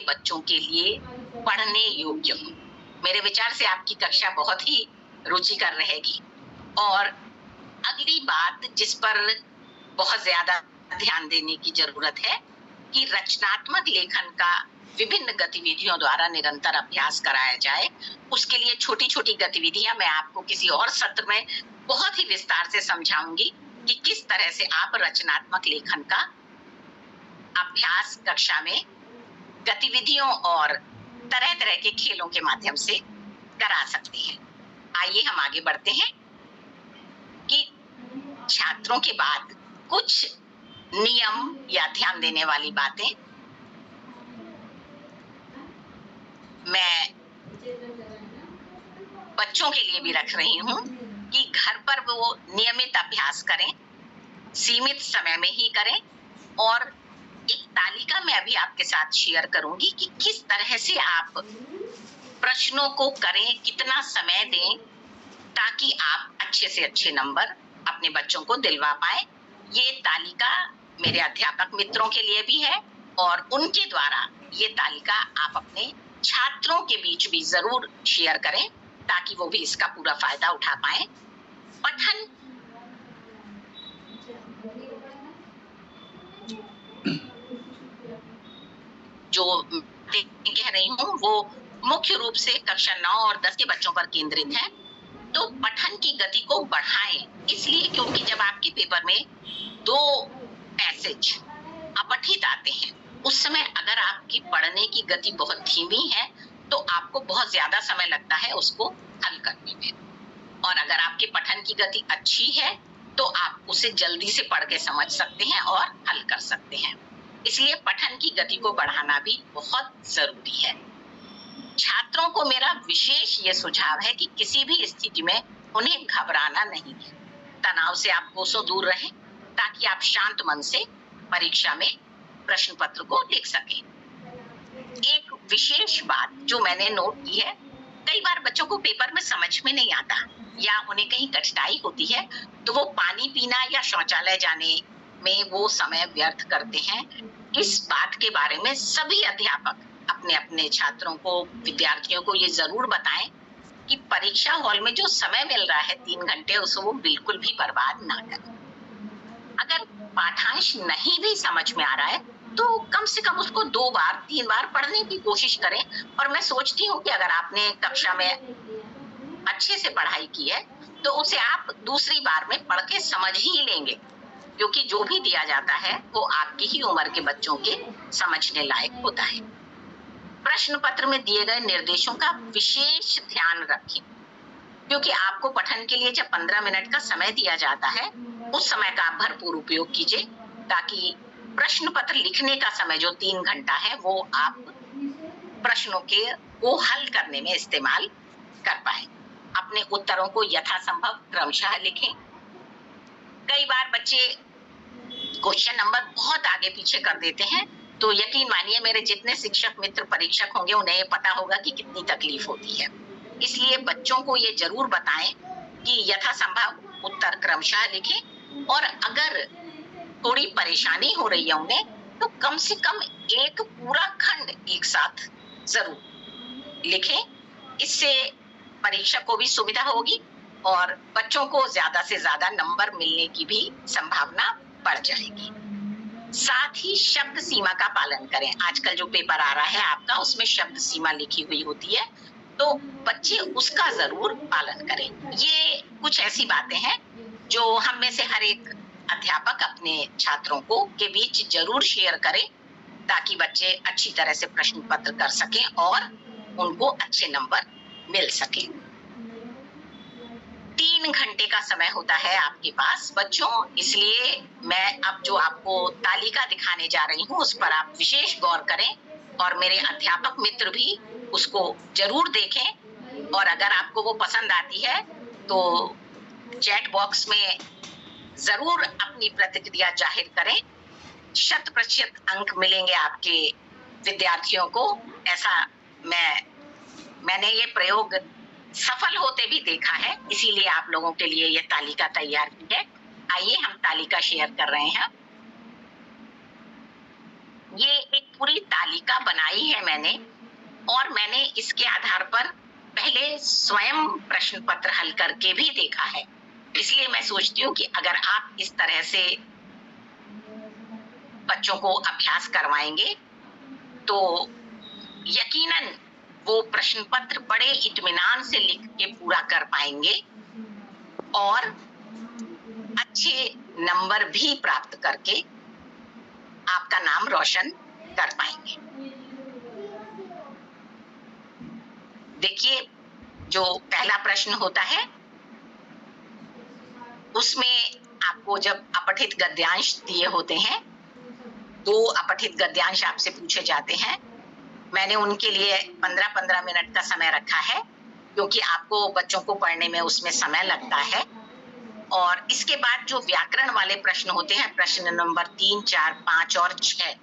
बच्चों के लिए पढ़ने योग्य हो। मेरे विचार से आपकी कक्षा बहुत ही रुचिकर रहेगी। और अगली बात जिस पर बहुत ज्यादा ध्यान देने की जरूरत है कि रचनात्मक लेखन का विभिन्न गतिविधियों द्वारा निरंतर अभ्यास कराया जाए। उसके लिए छोटी छोटी गतिविधियां मैं आपको किसी और सत्र में बहुत ही विस्तार से समझाऊंगी कि किस तरह से आप रचनात्मक लेखन का अभ्यास कक्षा में गतिविधियों और तरह तरह के खेलों के माध्यम से करा सकते हैं। आइए हम आगे बढ़ते हैं कि छात्रों के बाद कुछ नियम या ध्यान देने वाली बातें मैं बच्चों के लिए भी रख रही हूं कि घर पर वो नियमित अभ्यास करें, सीमित समय में ही करें। और एक तालिका मैं अभी आपके साथ शेयर करूंगी कि किस तरह से आप प्रश्नों को करें, कितना समय दें ताकि आप अच्छे से अच्छे नंबर अपने बच्चों को दिलवा पाए। ये तालिका मेरे अध्यापक मित्रों के लिए भी है और उनके द्वारा ये तालिका आप अपने छात्रों के बीच भी जरूर शेयर करें ताकि वो भी इसका पूरा फायदा उठा पाए। पठन जो कह रही हूँ वो मुख्य रूप से कक्षा 9 और 10 के बच्चों पर केंद्रित है। तो पठन की गति को बढ़ाएं, इसलिए क्योंकि जब आपके पेपर में 2 पैसेज अपठित आते हैं उस समय अगर आपकी पढ़ने की गति बहुत धीमी है तो आपको बहुत ज्यादा समय लगता है उसको हल करने में। और अगर आपके पठन की गति अच्छी है तो आप उसे जल्दी से पढ़ के समझ सकते हैं और हल कर सकते हैं। इसलिए पठन की गति को बढ़ाना भी बहुत जरूरी है। छात्रों को मेरा विशेष ये सुझाव है कि किसी भी स्थिति में उन्हें घबराना नहीं है। तनाव से आप कोसों दूर रहें ताकि आप शांत मन से परीक्षा में प्रश्न पत्र को लिख सकें। एक विशेष बात जो मैंने नोट की है, कई बार बच्चों को पेपर में समझ में नहीं आता या उन्हें कहीं कठिनाई होती है तो वो पानी पीना या शौचालय जाने में वो समय व्यर्थ करते हैं। इस बात के बारे में सभी अध्यापक अपने अपने छात्रों को, विद्यार्थियों को ये जरूर बताएं कि परीक्षा हॉल में जो समय मिल रहा है 3 घंटे उसको वो बिल्कुल भी बर्बाद ना करें। अगर पाठांश नहीं भी समझ में आ रहा है तो कम से कम उसको 2 बार 3 बार पढ़ने की कोशिश करें। और मैं सोचती हूँ कि अगर आपने कक्षा में अच्छे से पढ़ाई की है तो उसे आप दूसरी बार में पढ़ के समझ ही लेंगे, क्योंकि जो भी दिया जाता है वो आपकी ही उम्र के बच्चों के समझने लायक होता है। प्रश्न पत्र में दिए गए निर्देशों का विशेष ध्यान रखें, क्योंकि आपको पठन के लिए जब 15 मिनट का समय दिया जाता है उस समय का आप भरपूर उपयोग कीजिए ताकि प्रश्न पत्र लिखने का समय जो 3 घंटा है वो आप प्रश्नों को हल करने में इस्तेमाल कर पाए। अपने उत्तरों को यथासंभव क्रमशः लिखें। कई बार बच्चे क्वेश्चन नंबर बहुत आगे पीछे कर देते हैं तो यकीन मानिए मेरे जितने शिक्षक मित्र परीक्षक होंगे उन्हें पता होगा कि कितनी तकलीफ होती है। इसलिए बच्चों को ये जरूर बताएं कि यथासंभव उत्तर क्रमशः लिखें और अगर थोड़ी परेशानी हो रही है उन्हें तो कम से कम एक पूरा खंड एक साथ जरूर लिखें। इससे परीक्षक को भी सुविधा होगी और बच्चों को ज्यादा से ज्यादा नंबर मिलने की भी संभावना बढ़ जाएगी। साथ ही शब्द सीमा का पालन करें। आजकल जो पेपर आ रहा है आपका उसमें शब्द सीमा लिखी हुई होती है तो बच्चे उसका जरूर पालन करें। ये कुछ ऐसी बातें हैं जो हम में से हर एक अध्यापक अपने छात्रों को के बीच जरूर शेयर करें ताकि बच्चे अच्छी तरह से प्रश्न पत्र कर सकें और उनको अच्छे नंबर मिल सके। 3 घंटे का समय होता है आपके पास बच्चों, इसलिए मैं अब जो आपको तालिका दिखाने जा रही हूँ उस पर आप विशेष गौर करें और मेरे अध्यापक मित्र भी उसको जरूर देखें। और अगर आपको वो पसंद आती है तो चैट बॉक्स में जरूर अपनी प्रतिक्रिया जाहिर करें। 100% अंक मिलेंगे आपके विद्यार्थियों को। ऐसा मैंने ये प्रयोग सफल होते भी देखा है, इसीलिए आप लोगों के लिए ये तालिका तैयार की है। आइए हम तालिका शेयर कर रहे हैं। ये एक पूरी तालिका बनाई है मैंने, और मैंने इसके आधार पर पहले स्वयं प्रश्न पत्र हल करके भी देखा है। इसलिए मैं सोचती हूँ कि अगर आप इस तरह से बच्चों को अभ्यास करवाएंगे तो यकीनन वो प्रश्न पत्र बड़े इत्मीनान से लिख के पूरा कर पाएंगे और अच्छे नंबर भी प्राप्त करके आपका नाम रोशन कर पाएंगे। देखिए, जो पहला प्रश्न होता है उसमें आपको जब अपठित गद्यांश दिए होते हैं, 2 अपठित गद्यांश आपसे पूछे जाते हैं। मैंने उनके लिए 15-15 मिनट का समय रखा है, क्योंकि आपको बच्चों को पढ़ने में उसमें समय लगता है। और इसके बाद जो व्याकरण वाले प्रश्न होते हैं, प्रश्न नंबर 3, 4, 5 और 6,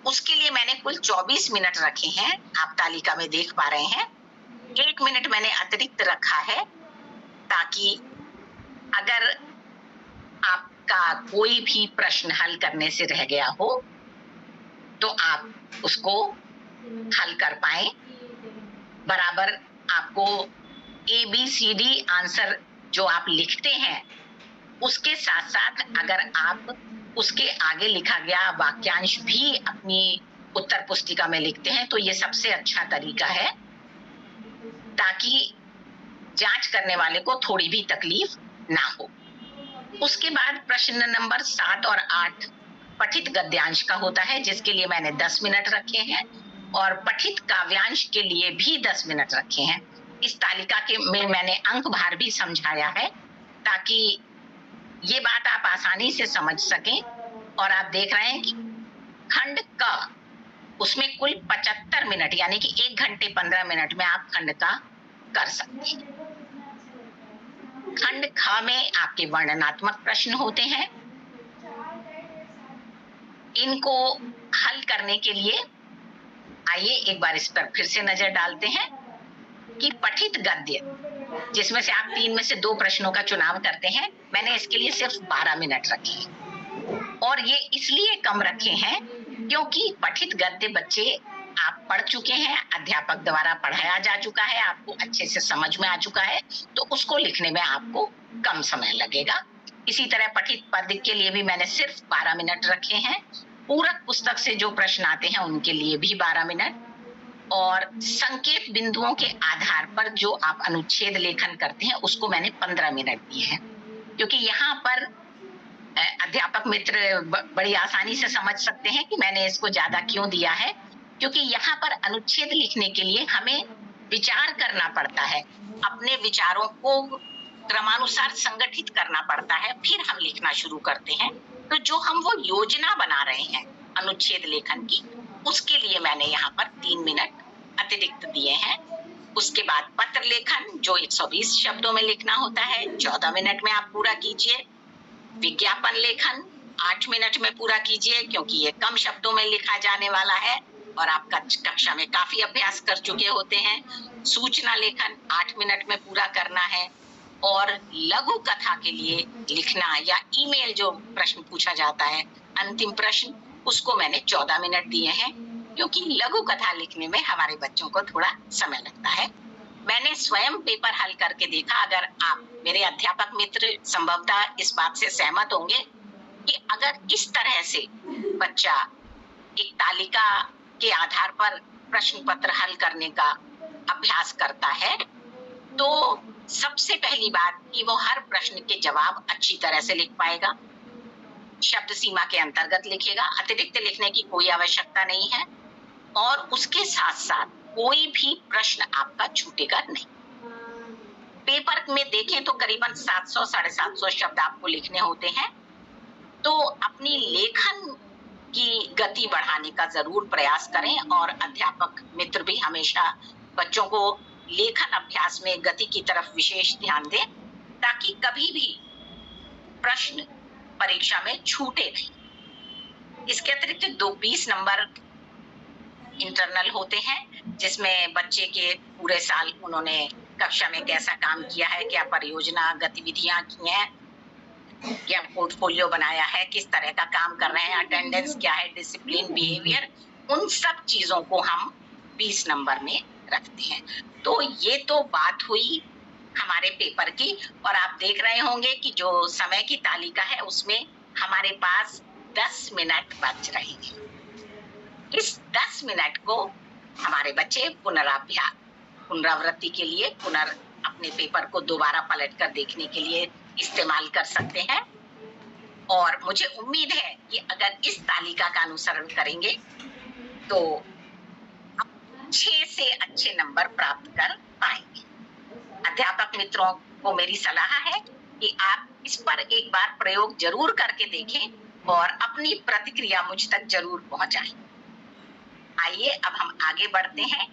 उसके लिए मैंने कुल 24 मिनट रखे हैं। आप तालिका में देख पा रहे हैं। 1 मिनट मैंने अतिरिक्त रखा है, ताकि अगर आपका कोई भी प्रश्न हल करने से रह गया हो तो आप उसको हल कर पाए। बराबर आपको ABCD आंसर जो आप लिखते हैं उसके साथ साथ अगर आप उसके आगे लिखा गया वाक्यांश भी अपनी उत्तर पुस्तिका में लिखते हैं तो ये सबसे अच्छा तरीका है, ताकि जांच करने वाले को थोड़ी भी तकलीफ ना हो। उसके बाद प्रश्न नंबर 7 और 8 पठित गद्यांश का होता है, जिसके लिए मैंने 10 मिनट रखे हैं, और पठित काव्यांश के लिए भी 10 मिनट रखे हैं। इस तालिका के में मैंने अंक भार भी समझाया है, ताकि ये बात आप आसानी से समझ सकें। और आप देख रहे हैं कि खंड क उसमें कुल 75 मिनट यानी कि 1 घंटे 15 मिनट में आप खंड का कर सकते हैं। खंड ख में आपके वर्णनात्मक प्रश्न होते हैं। इनको हल करने के लिए आइए एक बार इस पर फिर से नजर डालते हैं कि पठित गद्य, जिसमें से आप 3 में से 2 प्रश्नों का चुनाव करते हैं, मैंने इसके लिए सिर्फ 12 मिनट रखे हैं। और ये इसलिए कम रखे हैं क्योंकि पठित गद्य बच्चे आप पढ़ चुके हैं, अध्यापक द्वारा पढ़ाया जा चुका है, आपको अच्छे से समझ में आ चुका है, तो उसको लिखने में आपको कम समय लगेगा। इसी तरह पठित पद्य के लिए भी मैंने सिर्फ 12 मिनट रखे हैं। पूरक पुस्तक से जो प्रश्न आते हैं उनके लिए भी 12 मिनट, और संकेत बिंदुओं के आधार पर जो आप अनुच्छेद लेखन करते हैं उसको मैंने 15 मिनट दिए हैं, क्योंकि यहाँ पर अध्यापक मित्र बड़ी आसानी से समझ सकते हैं कि मैंने इसको ज्यादा क्यों दिया है, क्योंकि यहाँ पर अनुच्छेद लिखने के लिए हमें विचार करना पड़ता है, अपने विचारों को क्रमानुसार संगठित करना पड़ता है, फिर हम लिखना शुरू करते हैं। तो जो हम वो योजना बना रहे हैं अनुच्छेद लेखन की, उसके लिए मैंने यहाँ पर 3 मिनट अतिरिक्त दिए हैं। उसके बाद पत्र लेखन जो 120 शब्दों में लिखना होता है, 14 मिनट में आप पूरा कीजिए। विज्ञापन लेखन 8 मिनट में पूरा कीजिए, क्योंकि ये कम शब्दों में लिखा जाने वाला है और आप कक्षा में काफी अभ्यास कर चुके होते हैं। सूचना लेखन 8 मिनट में पूरा करना है, और लघु कथा के लिए लिखना या ईमेल जो प्रश्न पूछा जाता है अंतिम प्रश्न, उसको मैंने 14 मिनट दिए हैं, क्योंकि लघु कथा लिखने में हमारे बच्चों को थोड़ा समय लगता है। मैंने स्वयं पेपर हल करके देखा। अगर आप मेरे अध्यापक मित्र संभवतः इस बात से सहमत होंगे कि अगर इस तरह से बच्चा एक तालिका के आधार पर प्रश्न पत्र हल करने का अभ्यास करता है, तो सबसे पहली बात कि वो हर प्रश्न के जवाब अच्छी तरह से लिख पाएगा, शब्द सीमा के अंतर्गत लिखेगा, अतिरिक्त लिखने की कोई आवश्यकता नहीं है, और उसके साथ साथ कोई भी प्रश्न आपका छूटेगा नहीं। पेपर में देखें तो करीबन 700 750 शब्द आपको लिखने होते हैं, तो अपनी लेखन की गति बढ़ाने का जरूर प्रयास करें, और अध्यापक मित्र भी हमेशा बच्चों को लेखन अभ्यास में गति की तरफ विशेष ध्यान दें, ताकि कभी भी प्रश्न परीक्षा में छूटे नहीं। इसके अतिरिक्त 20 नंबर इंटरनल होते हैं, जिसमें बच्चे के पूरे साल उन्होंने कक्षा में कैसा काम किया है, क्या परियोजना गतिविधियां की हैं, क्या पोर्टफोलियो बनाया है, किस तरह का काम कर रहे हैं, अटेंडेंस क्या है, डिसिप्लिन, बिहेवियर, उन सब चीजों को हम 20 नंबर में रखते हैं। तो ये तो बात हुई हमारे पेपर की, और आप देख रहे होंगे कि जो समय की तालिका है उसमें हमारे पास 10 मिनट बच रहे हैं। इस 10 मिनट को हमारे बच्चे पुनरावृत्ति के लिए, अपने पेपर को दोबारा पलट कर देखने के लिए इस्तेमाल कर सकते हैं। और मुझे उम्मीद है कि अगर इस तालिका का अनुसरण करेंगे तो 6 से अच्छे नंबर प्राप्त कर पाएंगे। अध्यापक मित्रों को मेरी सलाह है कि आप इस पर एक बार प्रयोग जरूर करके देखें और अपनी प्रतिक्रिया मुझ तक जरूर पहुंचाएं। आइए अब हम आगे बढ़ते हैं।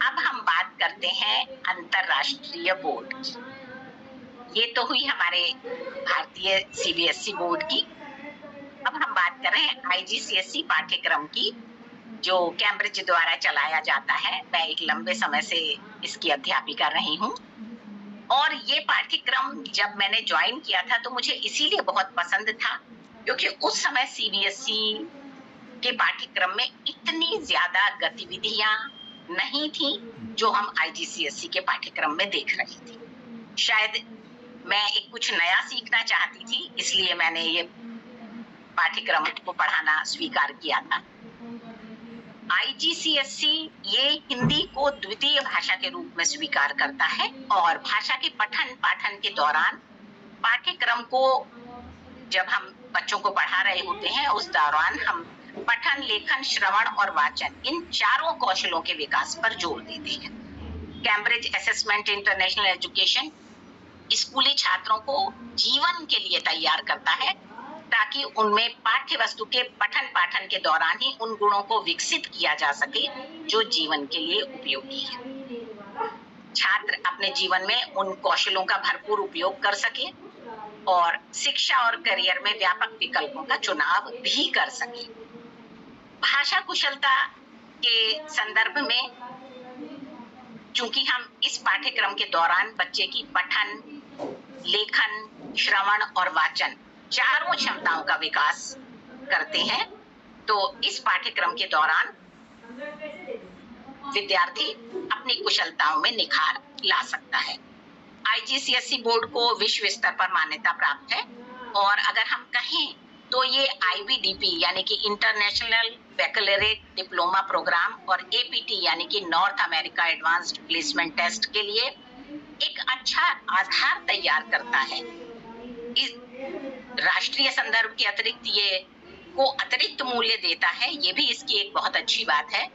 अब हम बात करते हैं अंतरराष्ट्रीय बोर्ड की। ये तो हुई हमारे भारतीय सीबीएसई बोर्ड की। अब हम बात कर रहे हैं आईजीसीएसई पाठ्यक्रम की, जो कैम्ब्रिज द्वारा चलाया जाता है। मैं एक लंबे समय से इसकी अध्यापिका रही हूँ, और ये पाठ्यक्रम जब मैंने ज्वाइन किया था तो मुझे इसीलिए बहुत पसंद था क्योंकि उस समय सीबीएसई के पाठ्यक्रम में इतनी ज्यादा गतिविधियां नहीं थी जो हम आईजीसीएसई के पाठ्यक्रम में देख रही थी। शायद मैं एक कुछ नया सीखना चाहती थी, इसलिए मैंने ये पाठ्यक्रम को पढ़ाना स्वीकार किया था। आईजीसीएसई ये हिंदी को द्वितीय भाषा के रूप में स्वीकार करता है, और भाषा के पठन पाठन के दौरान पाठ्यक्रम को जब हम बच्चों को पढ़ा रहे होते हैं उस दौरान हम पठन, लेखन, श्रवण और वाचन, इन चारों कौशलों के विकास पर जोर देते हैं। कैम्ब्रिज असेसमेंट इंटरनेशनल एजुकेशन स्कूली छात्रों को जीवन के लिए तैयार करता है ताकि उनमें पाठ्य वस्तु के पठन पाठन के दौरान ही उन गुणों को विकसित किया जा सके जो जीवन के लिए उपयोगी है। छात्र अपने जीवन में उन कौशलों का भरपूर उपयोग कर सके और शिक्षा और करियर में व्यापक विकल्पों का चुनाव भी कर सके। भाषा कुशलता के संदर्भ में चूंकि हम इस पाठ्यक्रम के दौरान बच्चे की पठन, लेखन, श्रवण और वाचन चारों क्षमताओं का विकास करते हैं, तो इस पाठ्यक्रम के दौरान विद्यार्थी अपनी कुशलताओं में निखार ला सकता है। आईजीसीएसई बोर्ड को विश्व स्तर पर मान्यता प्राप्त है, और अगर हम कहें तो ये आईबीडीपी यानी कि इंटरनेशनल बैकलॉरेट डिप्लोमा प्रोग्राम और एपीटी यानी कि North America advanced placement test के लिए एक अच्छा आधार तैयार करता है। इस राष्ट्रीय संदर्भ के अतिरिक्त ये को अतिरिक्त मूल्य देता है, ये भी इसकी एक बहुत अच्छी बात है,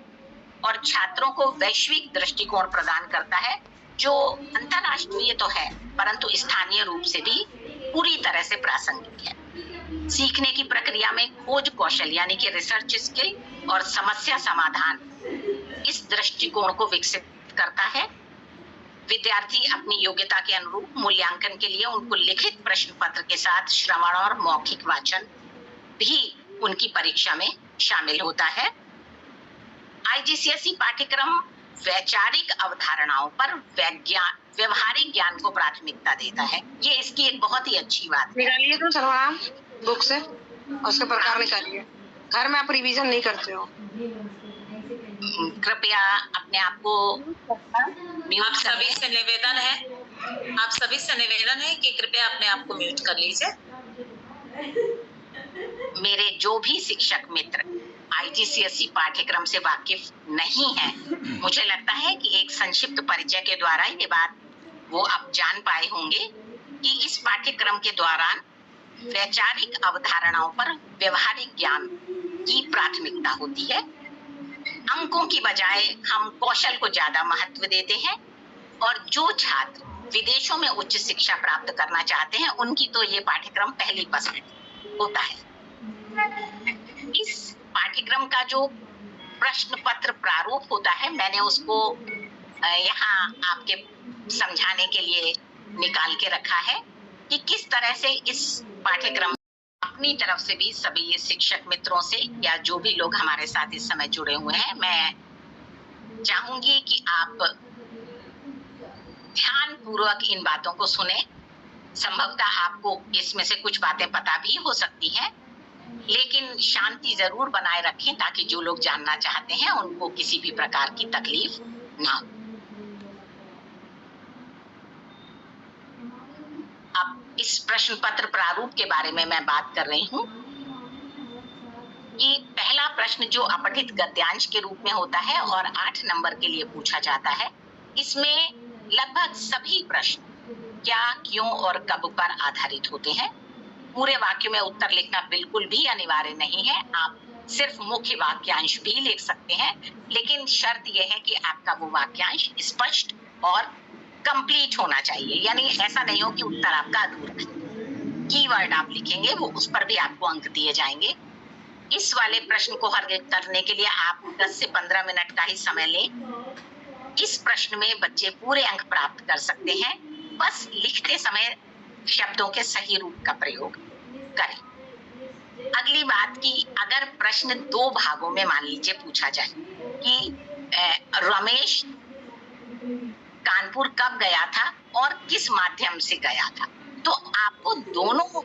और छात्रों को वैश्विक दृष्टिकोण प्रदान करता है जो अंतरराष्ट्रीय तो है परंतु स्थानीय रूप से भी पूरी तरह से प्रासंगिक है। सीखने की प्रक्रिया में खोज कौशल यानी कि रिसर्च स्किल और समस्या समाधान इस दृष्टिकोण को विकसित करता है। विद्यार्थी अपनी योग्यता के अनुरूप मूल्यांकन के लिए उनको लिखित प्रश्न पत्र के साथ श्रवण और मौखिक वाचन भी उनकी परीक्षा में शामिल होता है। आईजीसीएसई पाठ्यक्रम वैचारिक अवधारणाओं पर व्यवहारिक ज्ञान को प्राथमिकता देता है। ये इसकी एक बहुत ही अच्छी बात है। निकालिए तो सर्वनाम बुक से और उसके प्रकार निकालिए। घर में आप रिवीजन नहीं करते हो। कृपया अपने आप को आप सभी से निवेदन है कि कृपया अपने आप को म्यूट कर लीजिए। मेरे जो भी शिक्षक मित्र आईजीसीएसई पाठ्यक्रम से वाकिफ नहीं है, मुझे लगता है कि एक संक्षिप्त परिचय के द्वारा ये बात वो अब जान पाए होंगे कि इस पाठ्यक्रम के दौरान वैचारिक अवधारणाओं पर व्यवहारिक ज्ञान की प्राथमिकता होती है। अंकों की बजाय हम कौशल को ज्यादा महत्व देते हैं, और जो छात्र विदेशों में उच्च शिक्षा प्राप्त करना चाहते हैं उनकी तो ये पाठ्यक्रम पहली पसंद होता है। इस पाठ्यक्रम का जो प्रश्न पत्र प्रारूप होता है, मैंने उसको यहाँ आपके समझाने के लिए निकाल के रखा है कि किस तरह से इस पाठ्यक्रम अपनी तरफ से भी सभी शिक्षक मित्रों से या जो भी लोग हमारे साथ इस समय जुड़े हुए हैं, मैं चाहूंगी कि आप ध्यान पूर्वक इन बातों को सुने संभवतः आपको इसमें से कुछ बातें पता भी हो सकती हैं, लेकिन शांति जरूर बनाए रखें ताकि जो लोग जानना चाहते हैं उनको किसी भी प्रकार की तकलीफ ना हो। अब इस प्रश्न पत्र प्रारूप के बारे में मैं बात कर रही हूँ कि पहला प्रश्न जो अपठित गद्यांश के रूप में होता है और 8 नंबर के लिए पूछा जाता है, इसमें लगभग सभी प्रश्न क्या, क्यों और कब पर आधारित होते हैं। पूरे वाक्य में उत्तर लिखना बिल्कुल भी अनिवार्य नहीं है, आप सिर्फ मुख्य वाक्यांश भी लिख सकते हैं, लेकिन शर्त यह है कि आपका वो वाक्यांश स्पष्ट और कंप्लीट होना चाहिए, यानी ऐसा नहीं हो कि उत्तर आपका अधूरा है। कीवर्ड आप लिखेंगे वो उस पर भी आपको अंक दिए जाएंगे। इस वाले प्रश्न को हल करने के लिए आप 10 से 15 मिनट का ही समय लें। इस प्रश्न में बच्चे पूरे अंक प्राप्त कर सकते हैं, बस लिखते समय शब्दों के सही रूप का प्रयोग करें। अगली बात कि अगर प्रश्न 2 भागों में मान लीजिए पूछा जाए कि रमेश कानपुर कब गया था और किस माध्यम से गया था, तो आपको दोनों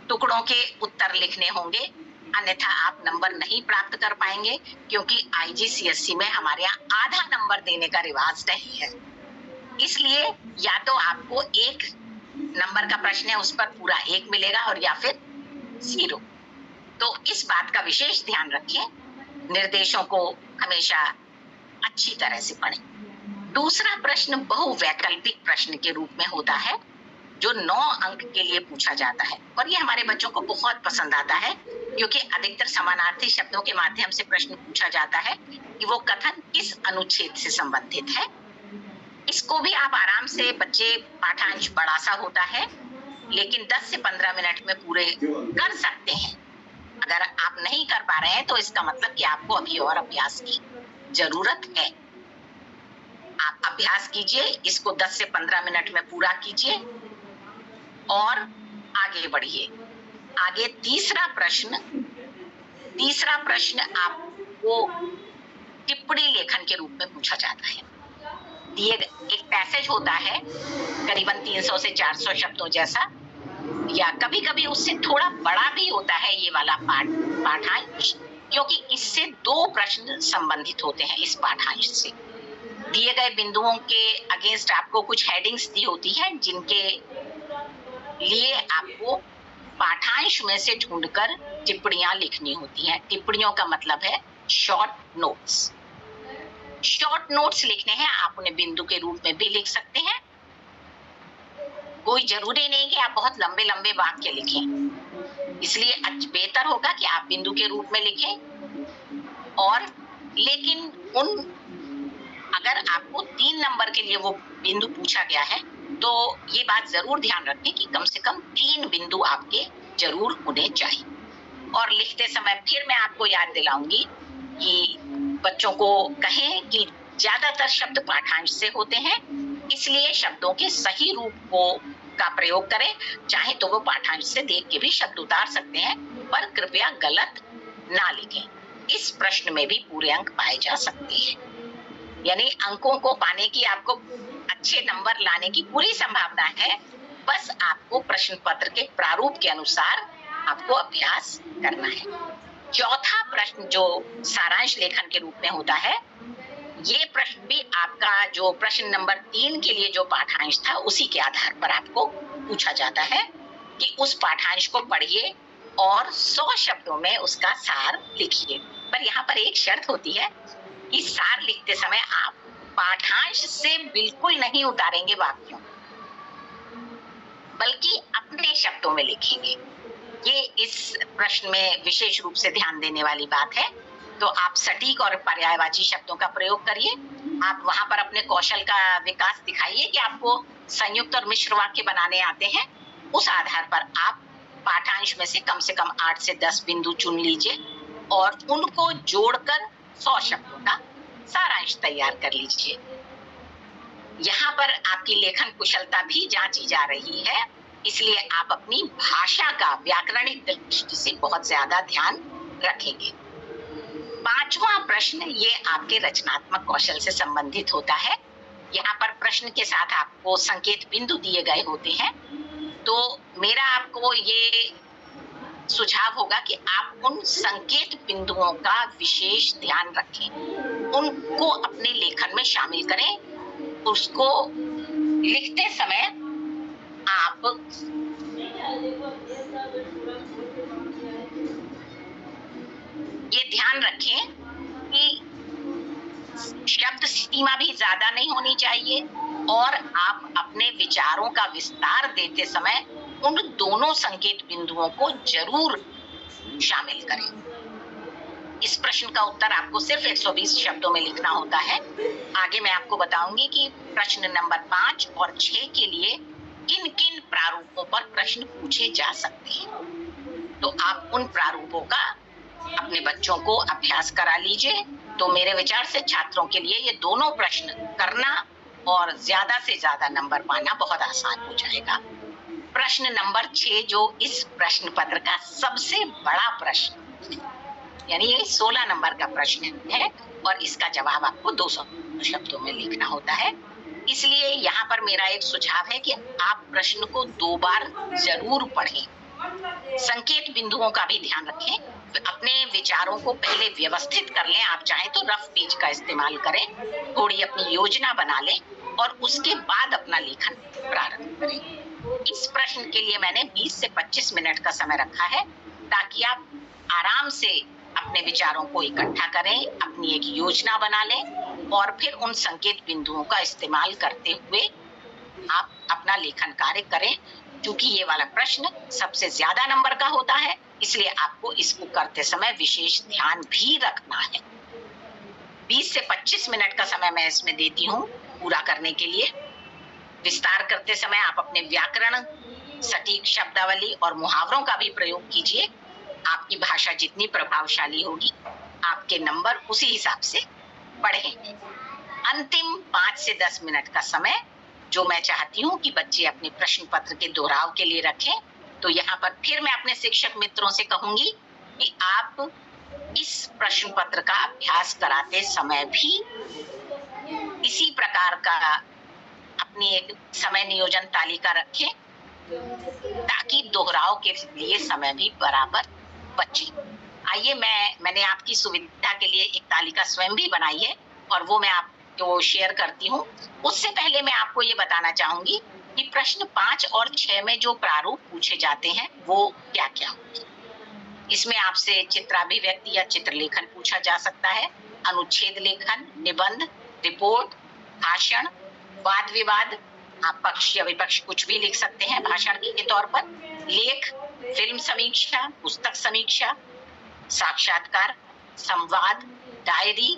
टुकड़ों के उत्तर लिखने होंगे, अन्यथा आप नंबर नहीं प्राप्त कर पाएंगे, क्योंकि IGCSE में हमारे यहाँ आधा नंबर देने का रिवाज नहीं है। इसलिए या तो आपको 1 नंबर का प्रश्न है उस पर पूरा 1 मिलेगा और या फिर 0। तो इस बात का विशेष ध्यान रखें, निर्देशों को हमेशा अच्छी तरह से पढ़ें। दूसरा प्रश्न बहुवैकल्पिक प्रश्न के रूप में होता है जो 9 अंक के लिए पूछा जाता है, और ये हमारे बच्चों को बहुत पसंद आता है क्योंकि अधिकतर समानार्थी शब्दों के माध्यम से प्रश्न पूछा जाता है कि वो कथन किस अनुच्छेद से संबंधित है। इसको भी आप आराम से, बच्चे पाठांश बड़ा सा होता है लेकिन 10 से 15 मिनट में पूरे कर सकते हैं। अगर आप नहीं कर पा रहे हैं तो इसका मतलब कि आपको अभी और अभ्यास की जरूरत है। आप अभ्यास कीजिए, इसको 10 से 15 मिनट में पूरा कीजिए और आगे बढ़िए। आगे तीसरा प्रश्न आपको टिप्पणी लेखन के रूप में पूछा जाता है। दिए एक पैसेज होता है करीबन 300 से 400 शब्दों जैसा, या कभी कभी उससे थोड़ा बड़ा भी होता है ये वाला पाठांश, क्योंकि इससे 2 प्रश्न संबंधित होते हैं। इस पाठांश से दिए गए बिंदुओं के अगेंस्ट आपको कुछ हेडिंग्स दी होती है जिनके लिए आपको पाठांश में से ढूंढकर टिप्पणियां लिखनी होती हैं। टिप्पणियों का मतलब है शॉर्ट नोट्स। शॉर्ट नोट्स लिखने हैं, आप उन्हें बिंदु के रूप में भी लिख सकते हैं। कोई जरूरी नहीं कि आप बहुत लंबे लंबे वाक्य लिखें, इसलिए बेहतर होगा कि आप बिंदु के रूप में लिखें। और लेकिन अगर आपको 3 नंबर के लिए वो बिंदु पूछा गया है तो ये बात जरूर ध्यान रखें कि कम से कम 3 बिंदु आपके जरूर होने चाहिए। और लिखते समय फिर मैं आपको याद दिलाऊंगी कि बच्चों को कहें कि ज्यादातर शब्द पाठांश से होते हैं, इसलिए शब्दों के सही रूप का प्रयोग करें। चाहे तो वो पाठांश से देख के भी शब्द उतार सकते हैं, पर कृपया गलत ना लिखें। इस प्रश्न में भी पूरे अंक पाए जा सकते हैं, यानी अंकों को पाने की, आपको अच्छे नंबर लाने की पूरी संभावना है। बस आपको प्रश्न पत्र के प्रारूप के अनुसार आपको अभ्यास करना है। चौथा प्रश्न जो सारांश लेखन के रूप में होता है, ये प्रश्न भी आपका जो प्रश्न नंबर 3 के लिए जो पाठांश था उसी के आधार पर आपको पूछा जाता है कि उस पाठांश को पढ़िए और 100 शब्दों में उसका सार लिखिए। पर यहाँ पर एक शर्त होती है कि सार लिखते समय आप पाठांश से बिल्कुल नहीं उतारेंगे वाक्यों, बल्कि अपने शब्दों में लिखेंगे। ये इस प्रश्न में विशेष रूप से ध्यान देने वाली बात है। तो आप सटीक और पर्यायवाची शब्दों का प्रयोग करिए। आप वहां पर अपने कौशल का विकास दिखाइए कि आपको संयुक्त और मिश्र वाक्य बनाने आते हैं। उस आधार पर आप पाठांश में से कम 8 से 10 बिंदु चुन लीजिए और उनको जोड़कर 100 शब्दों का सारांश तैयार कर लीजिए। यहाँ पर आपकी लेखन कुशलता भी जांची जा रही है, इसलिए आप अपनी भाषा का व्याकरणिक दृष्टि से बहुत ज्यादा ध्यान रखेंगे। 5वां प्रश्न ये आपके रचनात्मक कौशल से संबंधित होता है। यहाँ पर प्रश्न के साथ आपको संकेत बिंदु दिए गए होते हैं तो मेरा आपको ये सुझाव होगा कि आप उन संकेत बिंदुओं का विशेष ध्यान रखें, उनको अपने लेखन में शामिल करें। उसको लिखते समय आप ये ध्यान रखें कि शब्द सीमा भी ज्यादा नहीं होनी चाहिए और आप अपने विचारों का विस्तार देते समय उन दोनों संकेत बिंदुओं को जरूर शामिल करें। इस प्रश्न का उत्तर आपको सिर्फ 120 शब्दों में लिखना होता है। आगे मैं आपको बताऊंगी कि प्रश्न नंबर 5 और 6 के लिए किन किन प्रारूपों पर प्रश्न पूछे जा सकते हैं। तो आप उन प्रारूपों का अपने बच्चों को अभ्यास करा लीजिए। तो मेरे विचार से छात्रों के लिए ये दोनों प्रश्न करना और ज्यादा से ज्यादा नंबर पाना बहुत आसान हो जाएगा। प्रश्न नंबर 6 जो इस प्रश्न पत्र का सबसे बड़ा प्रश्न, यानी ये 16 नंबर का प्रश्न है और इसका जवाब आपको 200 शब्दों में लिखना होता है। इसलिए यहाँ पर मेरा एक सुझाव है कि आप प्रश्न को 2 बार जरूर पढ़ें। संकेत बिंदुओं का भी ध्यान रखें, अपने विचारों को पहले व्यवस्थित कर लें। आप चाहें तो रफ पेज का इस्तेमाल करें, थोड़ी अपनी योजना बना लें और उसके बाद अपना लेखन प्रारंभ करें। इस प्रश्न के लिए मैंने 20 से 25 मिनट का समय रखा है ताकि आप आराम से अपने विचारों को इकट्ठा करें, अपनी एक योजना बना लें और फिर उन संकेत बिंदुओं का इस्तेमाल करते हुए आप अपना लेखन कार्य करें। क्योंकि ये वाला प्रश्न सबसे ज्यादा नंबर का होता है, इसलिए आपको इसको करते समय विशेष ध्यान भी रखना है। 20 से 25 मिनट का समय मैं इसमें देती हूँ पूरा करने के लिए। विस्तार करते समय आप अपने व्याकरण, सटीक शब्दावली और मुहावरों का भी प्रयोग कीजिए। आपकी भाषा जितनी प्रभावशाली होगी, आपके नंबर उसी हिसाब से बढ़ेंगे। अंतिम 5 से 10 मिनट का समय जो मैं चाहती हूँ कि बच्चे अपने प्रश्न पत्र के दोहराव के लिए रखें। तो यहाँ पर फिर मैं अपने शिक्षक मित्रों से कहूंगी कि आप इस प्रश्न पत्र का अभ्यास कराते समय भी इसी प्रकार का अपनी एक समय नियोजन तालिका रखें ताकि दोहराव के लिए समय भी बराबर बचे। आइए मैंने आपकी सुविधा के लिए एक तालिका स्वयं भी बनाई है और वो मैं आपको शेयर करती हूँ। उससे पहले मैं आपको ये बताना चाहूंगी कि प्रश्न 5 और 6 में जो प्रारूप पूछे जाते हैं वो क्या क्या होंगे। इसमें आपसे चित्राभिव्यक्ति या चित्रलेखन पूछा जा सकता है, अनुच्छेद लेखन, निबंध, रिपोर्ट, भाषण, वाद विवाद, आप पक्ष या विपक्ष कुछ भी लिख सकते हैं भाषण के तौर पर, लेख, फिल्म समीक्षा, पुस्तक समीक्षा, साक्षात्कार, संवाद, डायरी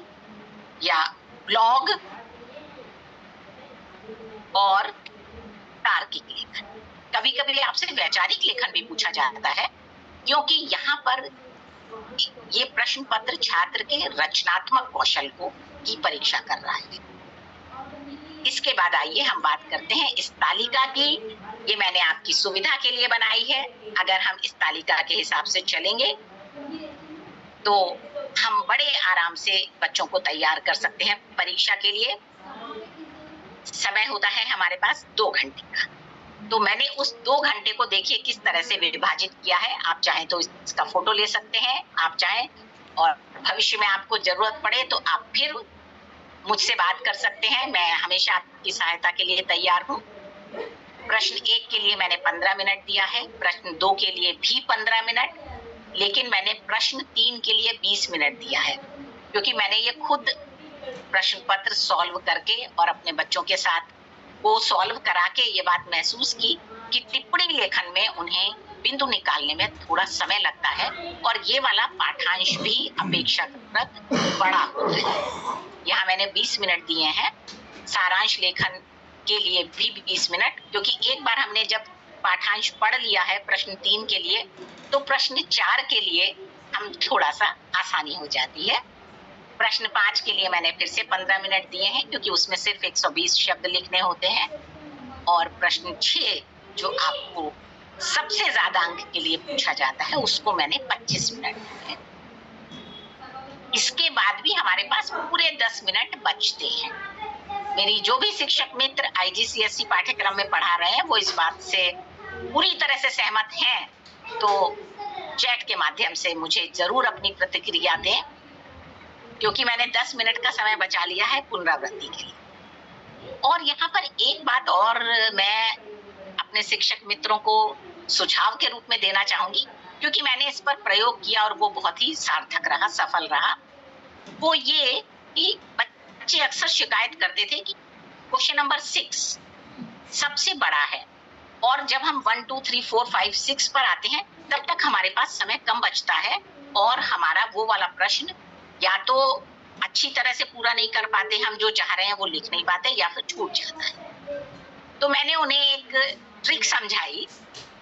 या ब्लॉग और तार्किक लेखन। कभी कभी आपसे वैचारिक लेखन भी पूछा जाता है क्योंकि यहाँ पर ये प्रश्न पत्र छात्र के रचनात्मक कौशल की परीक्षा कर रहा है। इसके बाद आइए हम बात करते हैं इस तालिका की। ये मैंने आपकी सुविधा के लिए बनाई है। अगर हम इस तालिका के हिसाब से चलेंगे तो हम बड़े आराम से बच्चों को तैयार कर सकते हैं परीक्षा के लिए। समय होता है हमारे पास 2 घंटे का, तो मैंने उस 2 घंटे को देखिए किस तरह से विभाजित किया है। आप चाहें तो इसका फोटो ले सकते हैं, आप चाहें और भविष्य में आपको जरूरत पड़े तो आप फिर मुझसे बात कर सकते हैं। मैं हमेशा आपकी सहायता के लिए तैयार हूँ। प्रश्न 1 के लिए मैंने 15 मिनट दिया है, प्रश्न 2 के लिए भी 15 मिनट, लेकिन मैंने प्रश्न 3 के लिए 20 मिनट दिया है क्योंकि मैंने ये खुद प्रश्न पत्र सॉल्व करके और अपने बच्चों के साथ वो सॉल्व करा के ये बात महसूस की कि टिप्पणी लेखन में उन्हें बिंदु निकालने में थोड़ा समय लगता है और ये वाला पाठांश भी अपेक्षाकृत बड़ा होता है। यहाँ मैंने 20 मिनट दिए हैं। सारांश लेखन के लिए भी 20 मिनट, क्योंकि एक बार हमने जब पाठांश पढ़ लिया है प्रश्न 3 के लिए तो प्रश्न 4 के लिए हम थोड़ा सा आसानी हो जाती है। प्रश्न 5 के लिए मैंने फिर से 15 मिनट दिए हैं क्योंकि उसमें सिर्फ 120 शब्द लिखने होते हैं और प्रश्न 6 जो आपको सबसे ज्यादा अंक के लिए पूछा जाता है उसको मैंने 25 मिनट दिए हैं। इसके बाद भी हमारे पास पूरे 10 मिनट बचते हैं। मेरी जो भी शिक्षक मित्र IGCSE पाठ्यक्रम में पढ़ा रहे हैं वो इस बात से पूरी तरह से सहमत हैं तो चैट के माध्यम से मुझे जरूर अपनी प्रतिक्रिया दें, क्योंकि मैंने 10 मिनट का समय बचा लिया है पुनरावृत्ति के लिए। और यहाँ पर एक बात और मैं अपने शिक्षक मित्रों को सुझाव के रूप में देना चाहूंगी, क्योंकि मैंने इस पर प्रयोग किया और वो बहुत ही सार्थक रहा, सफल रहा। वो ये कि बच्चे अक्सर शिकायत करते थे कि क्वेश्चन नंबर 6 सबसे बड़ा है, और जब हम 1 2 3 4 5 6 पर आते हैं तब तक हमारे पास समय कम बचता है और हमारा वो वाला प्रश्न या तो अच्छी तरह से पूरा नहीं कर पाते, हम जो चाह रहे हैं वो लिख नहीं पाते, या फिर छूट जाता है। तो मैंने उन्हें एक ट्रिक समझाई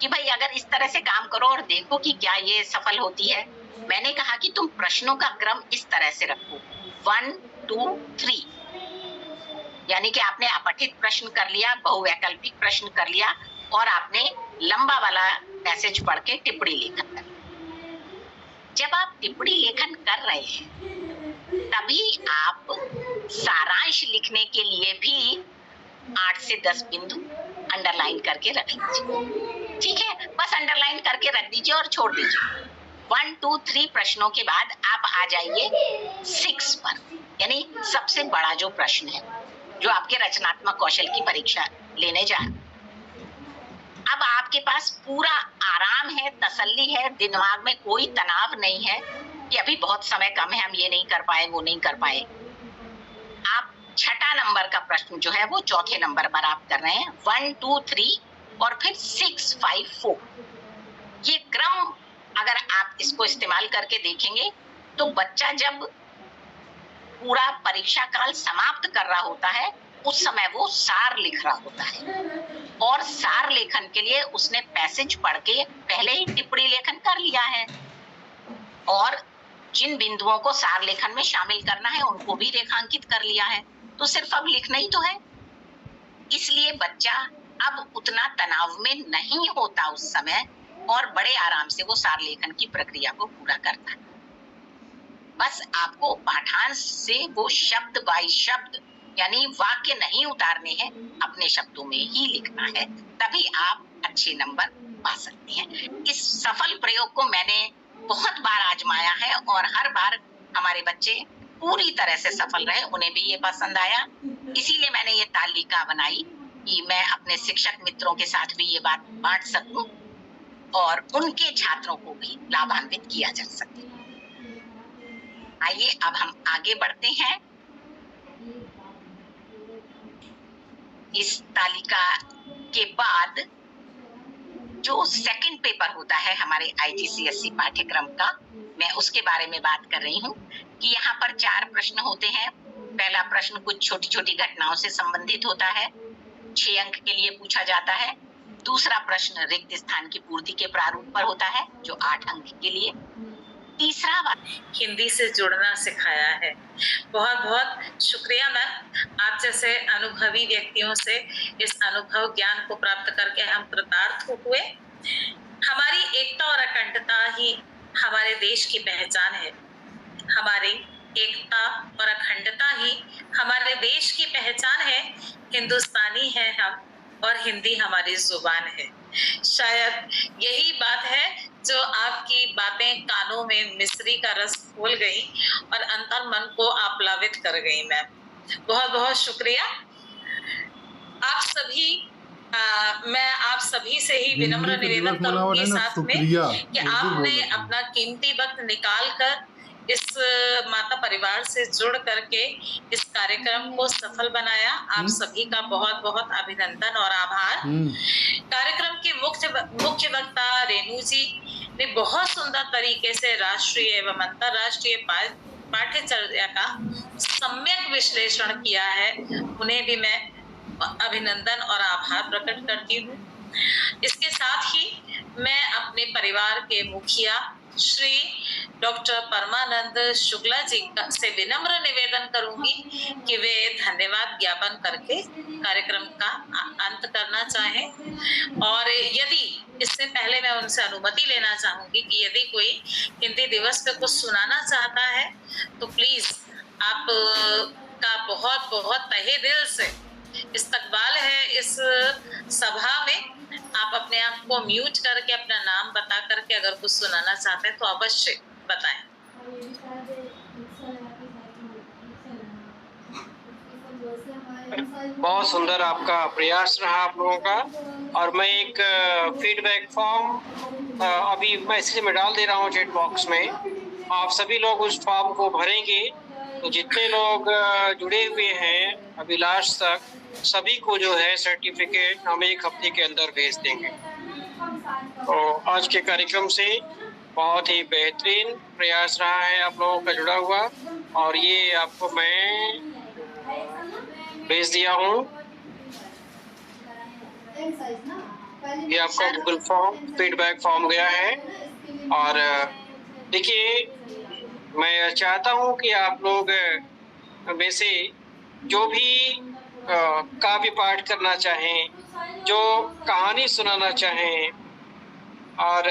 कि भाई अगर इस तरह से काम करो और देखो कि क्या ये सफल होती है। मैंने कहा कि तुम प्रश्नों का क्रम इस तरह से रखो 1 2 3, यानी कि आपने अपठित प्रश्न कर लिया, बहुवैकल्पिक प्रश्न कर लिया और आपने लंबा वाला मैसेज पढ़ के टिप्पणी लेखन कर। जब आप टिप्पणी लेखन कर रहे हैं तभी आप सारांश लिखने के लिए भी 8 से 10 बिंदु अंडरलाइन करके रख लीजिए। ठीक है, बस अंडरलाइन करके रख दीजिए और छोड़ दीजिए। 1 2 3 प्रश्नों के बाद आप आ जाइए 6 पर, यानी सबसे बड़ा जो प्रश्न है, जो आपके रचनात्मक कौशल की परीक्षा लेने जा रहे। अब आपके पास पूरा आराम है, तसल्ली है, दिमाग में कोई तनाव नहीं है कि अभी बहुत समय कम है, हम ये नहीं कर पाए, वो नहीं कर पाए। आप 6 नंबर का प्रश्न जो है वो 4थे नंबर पर आप कर रहे हैं, 1 2 3 और फिर 6 5 4। ये क्रम अगर आप इसको इस्तेमाल करके देखेंगे तो बच्चा जब पूरा परीक्षा काल समाप्त कर रहा होता है उस समय वो सार लिख रहा होता है, और सार लेखन के लिए उसने पैसेज पढ़ के पहले ही टिप्पणी लेखन कर लिया है, और जिन बिंदुओं को सार लेखन में शामिल करना है उनको भी रेखांकित कर लिया है। तो सिर्फ अब लिखना ही तो है। इसलिए बच्चा अब उतना तनाव में नहीं होता उस समय, और बड़े आराम से वो सार लेखन की प्रक्रिया को पूरा करता है। बस आपको पाठांश से वो शब्द बाय शब्द यानी वाक्य नहीं उतारने हैं, अपने शब्दों में ही लिखना है, तभी आप अच्छे नंबर पा सकते हैं। इस सफल प्रयोग को मैंने बहुत बार आजमाया है और हर बार हमारे बच्चे पूरी तरह से सफल रहे, उन्हें भी ये पसंद आया। इसीलिए मैंने ये तालिका बनाई कि मैं अपने शिक्षक मित्रों के साथ भी ये बात बांट सकूं और उनके छात्रों को भी लाभान्वित किया जा सके। आइए अब हम आगे बढ़ते हैं। इस तालिका के बाद जो सेकंड पेपर होता है हमारे IGCSE पाठ्यक्रम का, मैं उसके बारे में बात कर रही हूँ कि यहाँ पर 4 प्रश्न होते हैं। पहला प्रश्न कुछ छोटी छोटी घटनाओं से संबंधित होता है, 6 अंक के लिए पूछा जाता है। दूसरा प्रश्न रिक्त स्थान की पूर्ति के प्रारूप पर होता है जो 8 अंक के लिए। तीसरा हिंदी से जुड़ना सिखाया है। बहुत बहुत शुक्रिया मैम, आप जैसे अनुभवी व्यक्तियों से इस अनुभव ज्ञान को प्राप्त करके हम कृतार्थ हुए। हमारी एकता और अखंडता ही हमारे देश की पहचान है। हमारी एकता और अखंडता ही हमारे देश की पहचान है। हिंदुस्तानी है हम और हिंदी हमारी जुबान है। शायद यही बात है जो आपकी बातें कानों में मिश्री का रस घोल गई और अंतर मन को आप्लावित कर गई। मैम बहुत बहुत शुक्रिया। आप सभी मैं आप सभी से ही विनम्र निवेदन करूंगी साथ में कि आपने अपना कीमती वक्त निकाल कर इस माता परिवार से जुड़ करके इस कार्यक्रम को सफल बनाया। आप सभी का बहुत बहुत अभिनंदन और आभार। कार्यक्रम के मुख्य वक्ता रेणु जी ने बहुत सुंदर तरीके से राष्ट्रीय एवं अंतर्राष्ट्रीय पाठ्यचर्या का सम्यक विश्लेषण किया है, उन्हें भी मैं अभिनंदन और आभार प्रकट करती हूँ। इसके साथ ही मैं अपने परिवार के मुखिया श्री डॉक्टर परमानंद शुक्ला जी से विनम्र निवेदन करूंगी कि वे धन्यवाद ज्ञापन करके कार्यक्रम का अंत करना चाहें। और यदि इससे पहले मैं उनसे अनुमति लेना चाहूंगी कि यदि कोई हिंदी दिवस पे कुछ सुनाना चाहता है तो प्लीज आप का बहुत बहुत तहे दिल से इस्तकबाल है इस सभा में। आप अपने आप को म्यूट करके अपना नाम बता करके अगर कुछ सुनाना चाहते हैं तो अवश्य बताएं। बहुत सुंदर आपका प्रयास रहा आप लोगों का। और मैं एक फीडबैक फॉर्म अभी मैसेज में डाल दे रहा हूँ चैट बॉक्स में। आप सभी लोग उस फॉर्म को भरेंगे तो जितने लोग जुड़े हुए हैं अभिलाष तक, सभी को जो है सर्टिफिकेट हम 1 हफ्ते के अंदर भेज देंगे। तो आज के कार्यक्रम से बहुत ही बेहतरीन प्रयास रहा है आप लोगों का जुड़ा हुआ, और ये आपको मैं भेज दिया हूँ। ये आपका गूगल फॉर्म फीडबैक फॉर्म गया है। और देखिए, मैं चाहता हूँ कि आप लोग में से जो भी काव्य पाठ करना चाहें, जो कहानी सुनाना चाहें, और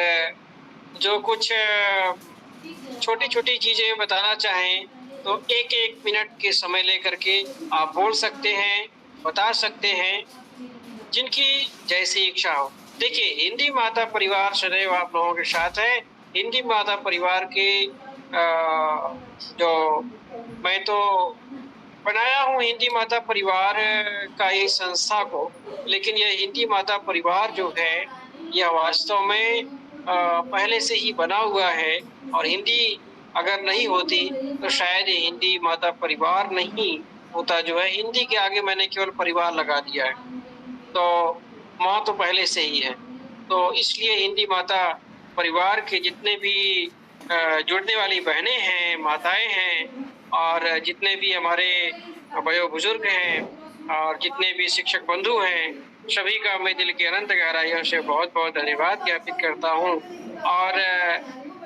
जो कुछ छोटी छोटी चीज़ें बताना चाहें, तो 1-1 मिनट के समय लेकर के आप बोल सकते हैं, बता सकते हैं, जिनकी जैसी इच्छा हो। देखिए, हिंदी माता परिवार सदैव आप लोगों के साथ है। हिंदी माता परिवार के जो मैं तो बनाया हूँ हिंदी माता परिवार का ये संस्था को, लेकिन यह हिंदी माता परिवार जो है यह वास्तव में पहले से ही बना हुआ है। और हिंदी अगर नहीं होती तो शायद ये हिंदी माता परिवार नहीं होता जो है। हिंदी के आगे मैंने केवल परिवार लगा दिया है, तो माँ तो पहले से ही है। तो इसलिए हिंदी माता परिवार के जितने भी जुड़ने वाली बहनें हैं, माताएं हैं, और जितने भी हमारे बड़े बुजुर्ग हैं, और जितने भी शिक्षक बंधु हैं, सभी का मैं दिल की अनंत गहराइयों से बहुत बहुत धन्यवाद ज्ञापित करता हूँ। और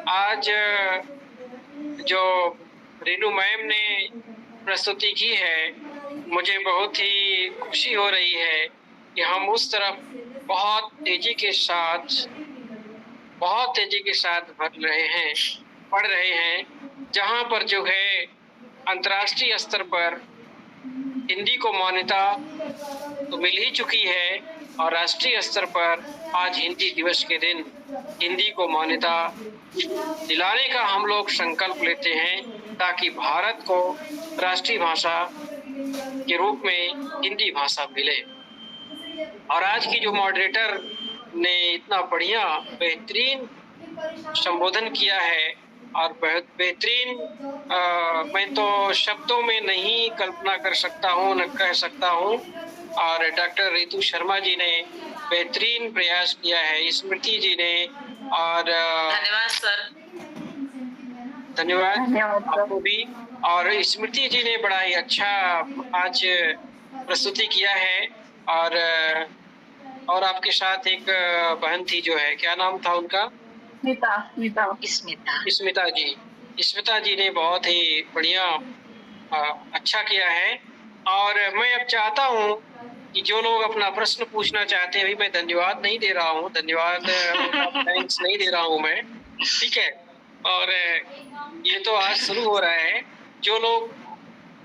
आज जो रीनू मैम ने प्रस्तुति की है, मुझे बहुत ही खुशी हो रही है कि हम उस तरफ बहुत तेजी के साथ पढ़ रहे हैं, जहाँ पर जो है अंतर्राष्ट्रीय स्तर पर हिंदी को मान्यता तो मिल ही चुकी है, और राष्ट्रीय स्तर पर आज हिंदी दिवस के दिन हिंदी को मान्यता दिलाने का हम लोग संकल्प लेते हैं, ताकि भारत को राष्ट्रीय भाषा के रूप में हिंदी भाषा मिले। और आज की जो मॉडरेटर ने इतना बढ़िया बेहतरीन संबोधन किया है, और बहुत बेहतरीन मैं तो शब्दों में नहीं कल्पना कर सकता हूँ, न कह सकता हूँ। और डॉक्टर रितु शर्मा जी ने बेहतरीन प्रयास किया है, स्मृति जी ने, और धन्यवाद सर, धन्यवाद आपको भी। और स्मृति जी ने बड़ा ही अच्छा आज प्रस्तुति किया है। और आपके साथ एक बहन थी जो है, क्या नाम था उनका? स्मिता जी ने बहुत ही बढ़िया अच्छा किया है। और मैं अब चाहता हूँ कि जो लोग अपना प्रश्न पूछना चाहते हैं, अभी मैं धन्यवाद नहीं दे रहा हूँ, थैंक्स नहीं दे रहा हूँ मैं, ठीक है। और ये तो आज शुरू हो रहा है। जो लोग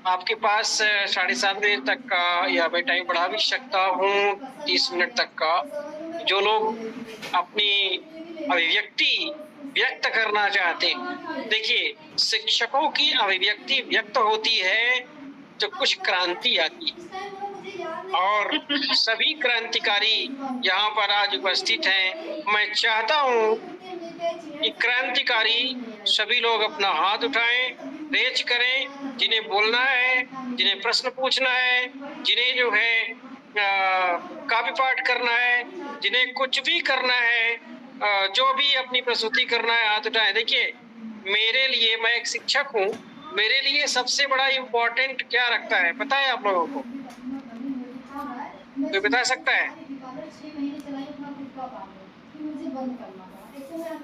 आपके पास 7:30 बजे तक का, या मैं टाइम बढ़ा भी सकता हूँ 30 मिनट तक का, जो लोग अपनी अभिव्यक्ति व्यक्त करना चाहते हैं। देखिए, शिक्षकों की अभिव्यक्ति व्यक्त होती है जब कुछ क्रांति आती है, और सभी क्रांतिकारी यहाँ पर आज उपस्थित हैं। मैं चाहता हूँ कि क्रांतिकारी सभी लोग अपना हाथ उठाएं, रेज करें, जिन्हें बोलना है, जिन्हें प्रश्न पूछना है, जिन्हें जो है काव्य पाठ करना है, जिन्हें कुछ भी करना है, जो भी अपनी प्रस्तुति करना है, हाथ उठाएं। देखिए, मेरे लिए, मैं एक शिक्षक हूँ, मेरे लिए सबसे बड़ा इम्पोर्टेंट क्या रखता है पता है आप लोगों को? कोई बता सकता है?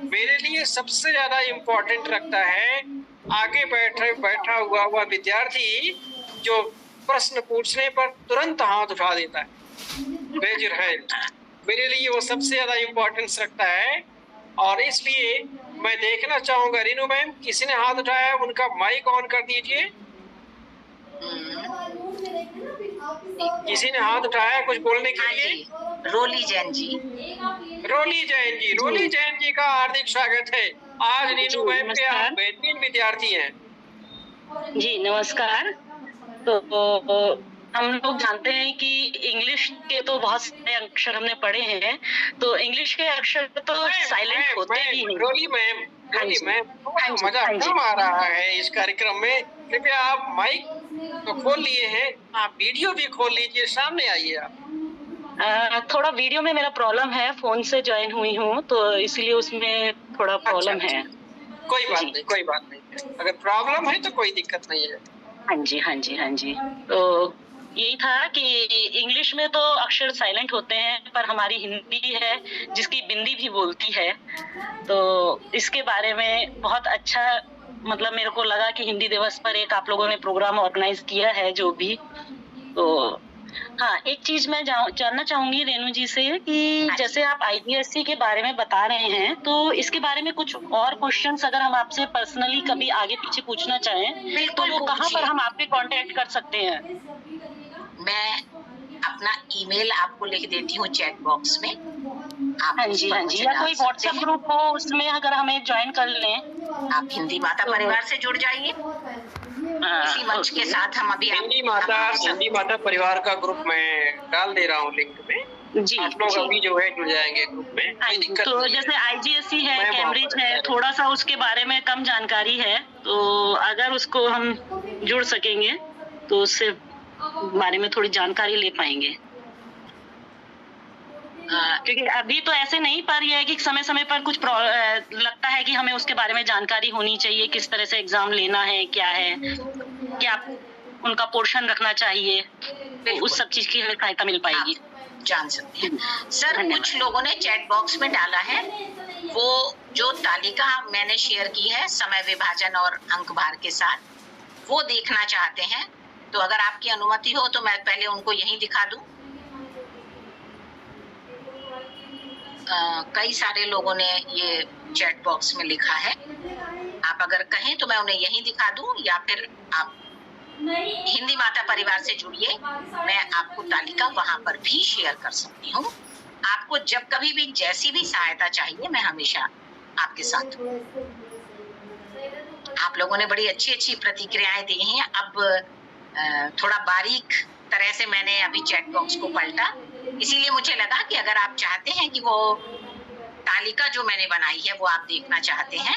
मेरे लिए सबसे ज्यादा इम्पोर्टेंट रखता है आगे बैठा हुआ विद्यार्थी जो प्रश्न पूछने पर तुरंत हाथ उठा देता है, रेज योर हैंड। मेरे लिए वो सबसे ज्यादा इम्पोर्टेंस रखता है। और इसलिए मैं देखना चाहूंगा, रीनू मैम, किसी ने हाथ उठाया है, उनका माइक ऑन कर दीजिए। किसी ने हाथ उठाया कुछ बोलने के हाँ लिए? जी, रोली जैन जी। रोली जैन जी का हार्दिक स्वागत है। आज नीनू मैम के आप नमस्कार। बेहतरीन विद्यार्थी हैं। जी नमस्कार। तो हम लोग जानते हैं कि इंग्लिश के तो बहुत सारे अक्षर हमने पढ़े हैं, तो इंग्लिश के अक्षर तो साइलेंट होते भी हैं। रोली मैम, हाँ जी, हाँ जी, मजा हाँ जी। कम आ रहा है इस कार्यक्रम में। कृपया आप माइक तो खोल लिए हैं, आप वीडियो भी खोल लीजिए, सामने आइए आप। थोड़ा वीडियो में मेरा प्रॉब्लम है, फोन से ज्वाइन हुई हूँ तो इसलिए उसमें थोड़ा प्रॉब्लम है। कोई बात जी। नहीं, कोई बात नहीं। अगर प्रॉब्लम है तो कोई दिक्कत नहीं है। हाँ जी, हाँ जी, हाँ जी। तो यही था कि इंग्लिश में तो अक्षर साइलेंट होते हैं, पर हमारी हिंदी है जिसकी बिंदी भी बोलती है, तो इसके बारे में बहुत अच्छा मतलब मेरे को लगा कि हिंदी दिवस पर एक आप लोगों ने प्रोग्राम ऑर्गेनाइज किया है जो भी। तो हाँ, एक चीज मैं जानना चाहूंगी रेणु जी से कि जैसे आप आईजीएससी के बारे में बता रहे हैं, तो इसके बारे में कुछ और क्वेश्चंस अगर हम आपसे पर्सनली कभी आगे पीछे पूछना चाहें, तो वो कहाँ पर हम आपसे कांटेक्ट कर सकते हैं? मैं अपना ईमेल आपको लिख देती हूँ चैट बॉक्स में। आप हाँ जी, हाँ जी। या कोई व्हाट्सएप ग्रुप हो उसमें अगर हमें ज्वाइन कर लें। आप हिंदी माता परिवार से जुड़ जाइए। इसी मंच के साथ हम अभी हिंदी माता परिवार का ग्रुप मैं डाल दे रहा हूँ लिंक में। जी, आप लोग अभी जो है जुड़ जाएंगे ग्रुप में। कोई दिक्कत तो नहीं है। जैसे आईजीएससी है, मैं कैम्ब्रिज है, थोड़ा सा उसके बारे में कम जानकारी है, तो अगर उसको हम जुड़ सकेंगे तो उससे बारे में थोड़ी जानकारी ले पाएंगे। क्योंकि अभी तो ऐसे नहीं, पर यह है कि समय समय पर कुछ लगता है कि हमें उसके बारे में जानकारी होनी चाहिए, किस तरह से एग्जाम लेना है, क्या उनका पोर्शन रखना चाहिए, तो उस सब चीज की हमें सहायता मिल पाएगी। जान सकते हैं सर। कुछ लोगों ने चैट बॉक्स में डाला है, वो जो तालिका मैंने शेयर की है समय विभाजन और अंक भार के साथ, वो देखना चाहते हैं। तो अगर आपकी अनुमति हो तो मैं पहले उनको यहीं दिखा दूं। कई सारे लोगों ने ये चैट बॉक्स में लिखा है, आप अगर कहें तो मैं उन्हें यहीं दिखा दूं, या फिर आप हिंदी माता परिवार से जुड़िए, मैं आपको तालिका वहां पर भी शेयर कर सकती हूँ। आपको जब कभी भी जैसी भी सहायता चाहिए, मैं हमेशा आपके साथ हूँ। आप लोगों ने बड़ी अच्छी अच्छी प्रतिक्रियाएं दी हैं। अब थोड़ा बारीक तरह से मैंने अभी चैट बॉक्स को पलटा, इसीलिए मुझे लगा कि अगर आप चाहते हैं कि वो तालिका जो मैंने बनाई है वो आप देखना चाहते हैं,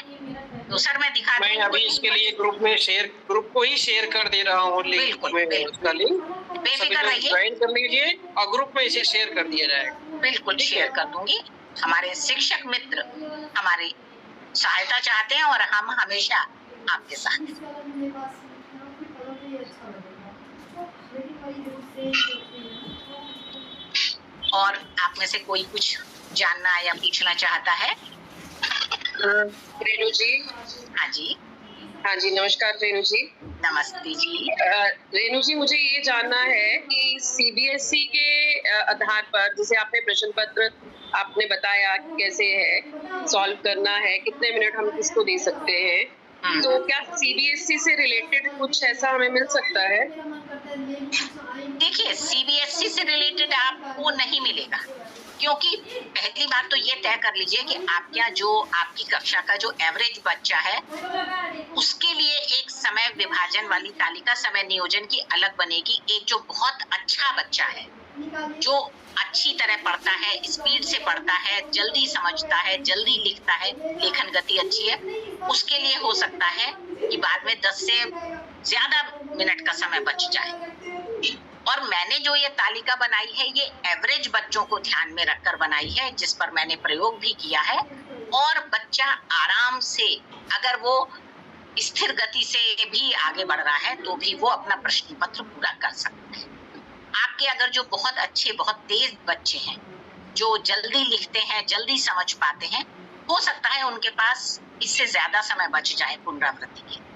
तो सर मैं दिखा मैं अभी इसके लिए ग्रुप को ही शेयर कर दे रहा हूँ लिंक में, उसका लिंक बेफिक्र रहिए, ज्वाइन कर लीजिए और ग्रुप में इसे शेयर कर दिया जाएगा। बिल्कुल शेयर कर दूंगी। हमारे शिक्षक मित्र हमारी सहायता चाहते हैं और हम हमेशा आपके साथ हैं। और आप में से कोई कुछ जानना या पूछना चाहता है? रेणु जी। हाँ जी। हाँ जी, नमस्कार रेणु जी। नमस्ते जी। रेणु जी, मुझे ये जानना है कि सीबीएसई के आधार पर, जैसे आपने प्रश्न पत्र आपने बताया कैसे है सॉल्व करना है, कितने मिनट हम किसको दे सकते हैं, तो क्या सीबीएसई से रिलेटेड कुछ ऐसा हमें मिल सकता है? देखिए, सीबीएसई से रिलेटेड आपको नहीं मिलेगा, क्योंकि पहली बात तो ये तय कर लीजिए कि आपके यहाँ जो आपकी कक्षा का जो एवरेज बच्चा है, उसके लिए एक समय विभाजन वाली तालिका समय नियोजन की अलग बनेगी। एक जो बहुत अच्छा बच्चा है, जो अच्छी तरह पढ़ता है, स्पीड से पढ़ता है, जल्दी समझता है, जल्दी लिखता है, लेखन गति अच्छी है, उसके लिए हो सकता है कि बाद में 10 से ज्यादा मिनट का समय बच जाए। और मैंने जो ये तालिका बनाई है, ये एवरेज बच्चों को ध्यान में रखकर बनाई है, जिस पर मैंने प्रयोग भी किया है। और बच्चा आराम से, अगर वो स्थिर गति से भी आगे बढ़ रहा है, तो भी वो अपना प्रश्न पत्र पूरा कर सकता है। आपके अगर जो बहुत अच्छे, बहुत तेज बच्चे हैं, जो जल्दी लिखते हैं, जल्दी समझ पाते हैं, हो सकता है उनके पास इससे ज्यादा समय बच जाए पुनरावृत्ति के।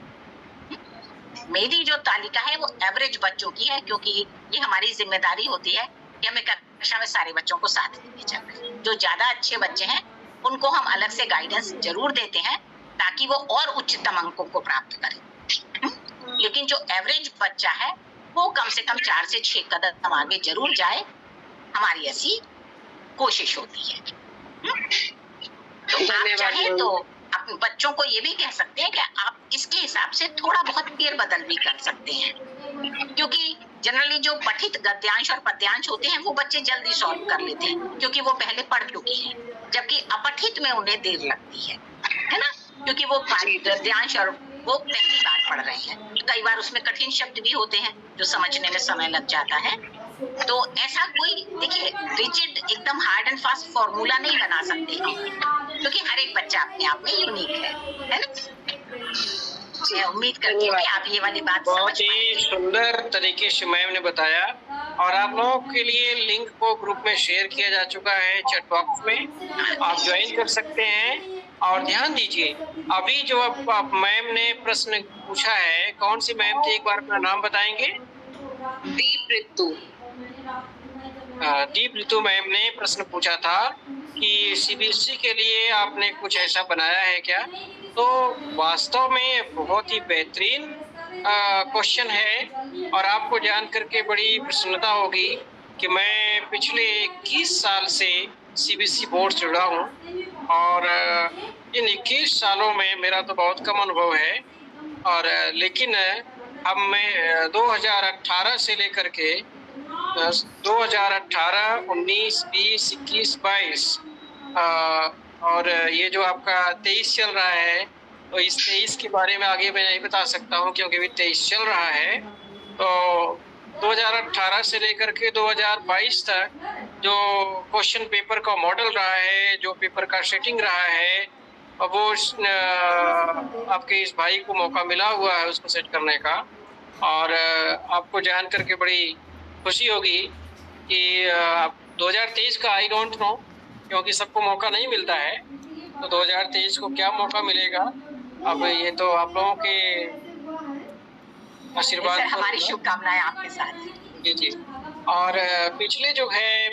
मेरी जो तालिका है वो एवरेज बच्चों की है, क्योंकि ये हमारी जिम्मेदारी होती है कि हमें कक्षा में सारे बच्चों को साथ लेके चलना। जो ज्यादा अच्छे बच्चे हैं उनको हम अलग से गाइडेंस जरूर देते हैं, ताकि वो और उच्चतम अंकों को प्राप्त करें। लेकिन जो एवरेज बच्चा है वो कम से कम 4 से 6 कदम आगे जरूर जाए, हमारी ऐसी कोशिश होती है। तो आप चाहें तो अपने बच्चों को ये भी कह सकते हैं कि आप इसके हिसाब से थोड़ा बहुत फेर बदल भी कर सकते हैं, क्योंकि जनरली जो पठित गद्यांश और पद्यांश होते हैं वो बच्चे जल्दी सॉल्व कर लेते हैं, क्योंकि वो पहले पढ़ चुके हैं, जबकि अपठित में उन्हें देर लगती है ना, क्योंकि वो गद्यांश और वो पहली बार पढ़ रहे हैं। कई बार उसमें कठिन शब्द भी होते हैं जो समझने में समय लग जाता है। तो ऐसा कोई, देखिए, रिजिड एकदम हार्ड एंड फास्ट फॉर्मूला नहीं बना सकते हम, क्योंकि हर एक बच्चा अपने आप में यूनिक है ना। मैं उम्मीद करती हूँ कि आप ये वाली बात बहुत ही सुंदर तरीके से मैम ने बताया, और आप लोगों के लिए लिंक को ग्रुप में शेयर किया जा चुका है चैट बॉक्स में, आप ज्वाइन कर सकते हैं। और ध्यान दीजिए, अभी जो आप मैम ने प्रश्न पूछा है, कौन सी मैम थी, एक बार अपना नाम बताएंगे? दीप ऋतु। दीप ऋतु मैम ने प्रश्न पूछा था कि सीबीएसई के लिए आपने कुछ ऐसा बनाया है क्या? तो वास्तव में बहुत ही बेहतरीन क्वेश्चन है, और आपको जान करके बड़ी प्रसन्नता होगी कि मैं पिछले 21 साल से सीबीएसई बोर्ड से जुड़ा हूँ, और इन 21 सालों में मेरा तो बहुत कम अनुभव है, और लेकिन अब मैं 2018 से लेकर के 2018, 19, 20, 21, 22 और ये जो आपका 23 चल रहा है, तो इस 23 के बारे में आगे मैं नहीं बता सकता हूँ, क्योंकि अभी 23 चल रहा है। तो 2018 से लेकर के 2022 तक जो क्वेश्चन पेपर का मॉडल रहा है, जो पेपर का सेटिंग रहा है, वो आपके इस भाई को मौका मिला हुआ है उसको सेट करने का, और आपको जान करके बड़ी खुशी होगी कि 2023 का आई डोंट नो, क्योंकि सबको मौका नहीं मिलता है, तो 2023 को क्या मौका मिलेगा, अब ये तो आप लोगों के आशीर्वाद, हमारी शुभकामनाएं आपके साथ। जी जी। और पिछले जो है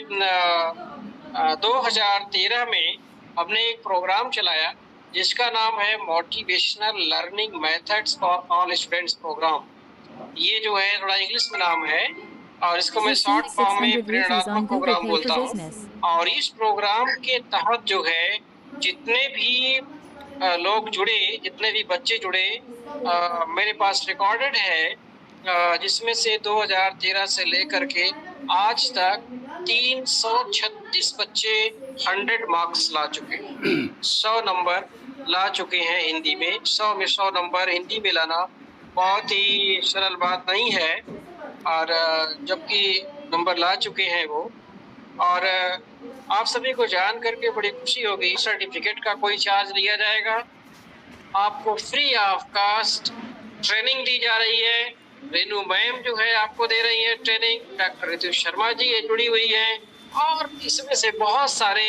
2013 में हमने एक प्रोग्राम चलाया जिसका नाम है motivational learning methods for all students programme. ये जो है थोड़ा इंग्लिश में नाम है, और इसको मैं शॉर्ट फॉर्म में प्रेरणात्मक प्रोग्राम बोलता हूँ। और इस प्रोग्राम के तहत जो है जितने भी लोग जुड़े, जितने भी बच्चे जुड़े, मेरे पास रिकॉर्डेड है, जिसमें से 2013 से लेकर के आज तक 336 बच्चे 100 मार्क्स ला चुके हैं, 100 नंबर ला चुके हैं हिंदी में। 100 में 100 नंबर हिंदी में लाना बहुत ही सरल बात नहीं है, और जबकि नंबर ला चुके हैं वो। और आप सभी को जान करके बड़ी खुशी होगी। सर्टिफिकेट का कोई चार्ज लिया जाएगा, आपको फ्री ऑफ कास्ट ट्रेनिंग दी जा रही है। रेनू मैम जो है आपको दे रही है ट्रेनिंग, डॉक्टर ऋतु शर्मा जी ये जुड़ी हुई हैं, और इसमें से बहुत सारे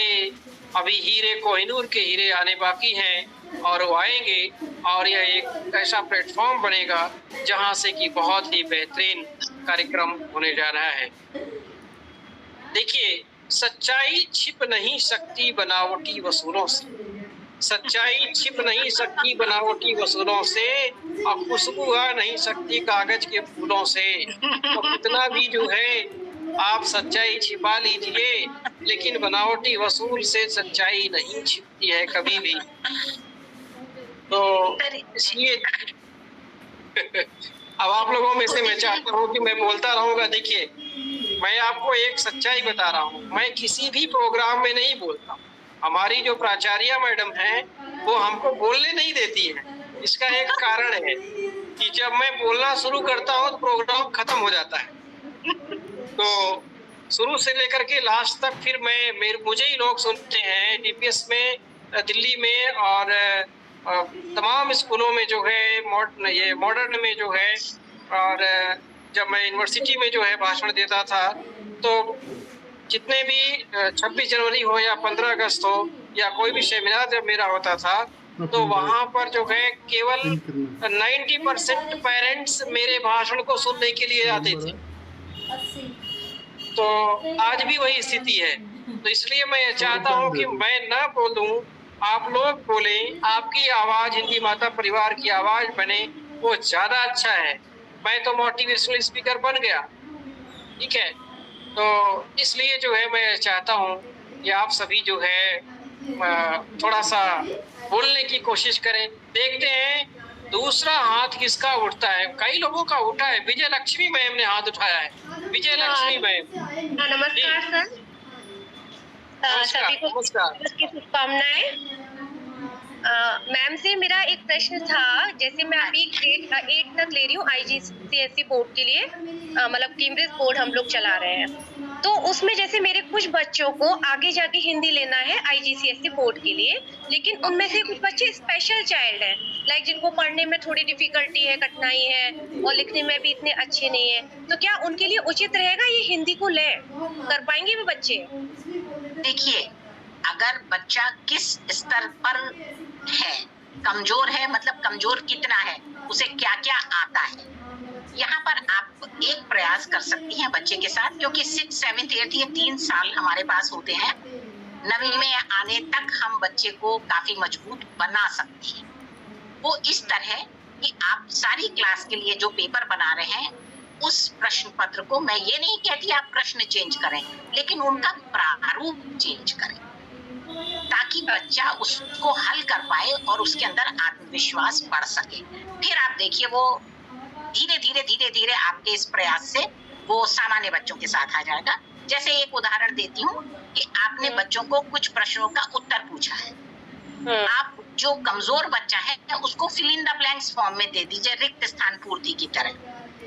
अभी हीरे कोहिनूर के हीरे आने बाकी हैं, और वो आएंगे, और यह एक ऐसा प्लेटफॉर्म बनेगा जहां से कि बहुत ही बेहतरीन कार्यक्रम होने जा रहा है। देखिए, सच्चाई छिप नहीं सकती बनावटी वसूलों से, सच्चाई छिप नहीं सकती बनावटी वसूलों से, और खुशबू आ नहीं सकती कागज के फूलों से। तो कितना भी जो है आप सच्चाई छिपा लीजिए, लेकिन बनावटी वसूल से सच्चाई नहीं छिपती है कभी भी। तो इसलिए अब आप लोगों में से मैं चाहता हूँ कि मैं बोलता रहूंगा। देखिए, मैं आपको एक सच्चाई बता रहा हूँ, मैं किसी भी प्रोग्राम में नहीं बोलता। हमारी जो प्राचार्य मैडम है वो हमको बोलने नहीं देती है। इसका एक कारण है कि जब मैं बोलना शुरू करता हूँ तो प्रोग्राम खत्म हो जाता है। तो शुरू से लेकर के लास्ट तक फिर मुझे ही लोग सुनते हैं, डीपीएस में, दिल्ली में, और तमाम स्कूलों में जो है, ये मॉडर्न में जो है, और जब मैं यूनिवर्सिटी में जो है भाषण देता था, तो जितने भी 26 जनवरी हो या 15 अगस्त हो या कोई भी सेमिनार जब मेरा होता था, तो वहाँ पर जो है केवल 90% पेरेंट्स मेरे भाषण को सुनने के लिए आते थे। तो आज भी वही स्थिति है। तो इसलिए मैं चाहता हूँ कि मैं ना बोलूं, आप लोग बोलें, आपकी आवाज हिंदी माता परिवार की आवाज बने, वो ज्यादा अच्छा है। मैं तो मोटिवेशनल स्पीकर बन गया, ठीक है। तो इसलिए जो है मैं चाहता हूँ कि आप सभी जो है थोड़ा सा बोलने की कोशिश करें। देखते हैं दूसरा हाथ किसका उठता है। कई लोगों का उठा है। विजय लक्ष्मी मैम ने हाथ उठाया है। विजय लक्ष्मी मैम, नमस्कार सर। सभी को नमस्कार। की शुभकामनाएं। मैम से मेरा एक प्रश्न था, जैसे मैं अभी ग्रेड 8 तक ले रही हूँ IGCSE बोर्ड के लिए, मतलब कैम्ब्रिज बोर्ड हम लोग चला रहे हैं। तो उसमें जैसे मेरे कुछ बच्चों को आगे जाके हिंदी लेना है IGCSE बोर्ड के लिए, लेकिन उनमें से कुछ बच्चे स्पेशल चाइल्ड हैं, लाइक जिनको पढ़ने में थोड़ी डिफिकल्टी है, कठिनाई है और लिखने में भी इतने अच्छे नहीं है, तो क्या उनके लिए उचित रहेगा ये हिंदी को ले कर पाएंगे वो बच्चे? देखिए, अगर बच्चा किस स्तर पर है, कमजोर है, मतलब कमजोर कितना है, उसे क्या क्या आता है, यहाँ पर आप एक प्रयास कर सकती हैं बच्चे के साथ, क्योंकि 6, 7, 8 ये 3 साल हमारे पास होते हैं। 9वीं में आने तक हम बच्चे को काफी मजबूत बना सकते हैं। वो इस तरह कि आप सारी क्लास के लिए जो पेपर बना रहे हैं, उस प्रश्न पत्र को, मैं ये नहीं कहती आप प्रश्न चेंज करें, लेकिन उनका प्रारूप चेंज करें, ताकि बच्चा उसको हल कर पाए और उसके अंदर आत्मविश्वास बढ़ सके। फिर आप देखिए वो धीरे धीरे आपके इस प्रयास से वो सामान्य बच्चों के साथ आ जाएगा। जैसे एक उदाहरण देती हूँ कि आपने बच्चों को कुछ प्रश्नों का उत्तर पूछा है, आप जो कमजोर बच्चा है उसको fill in the blanks form में दे दीजिए, रिक्त स्थान पूर्ति की तरह,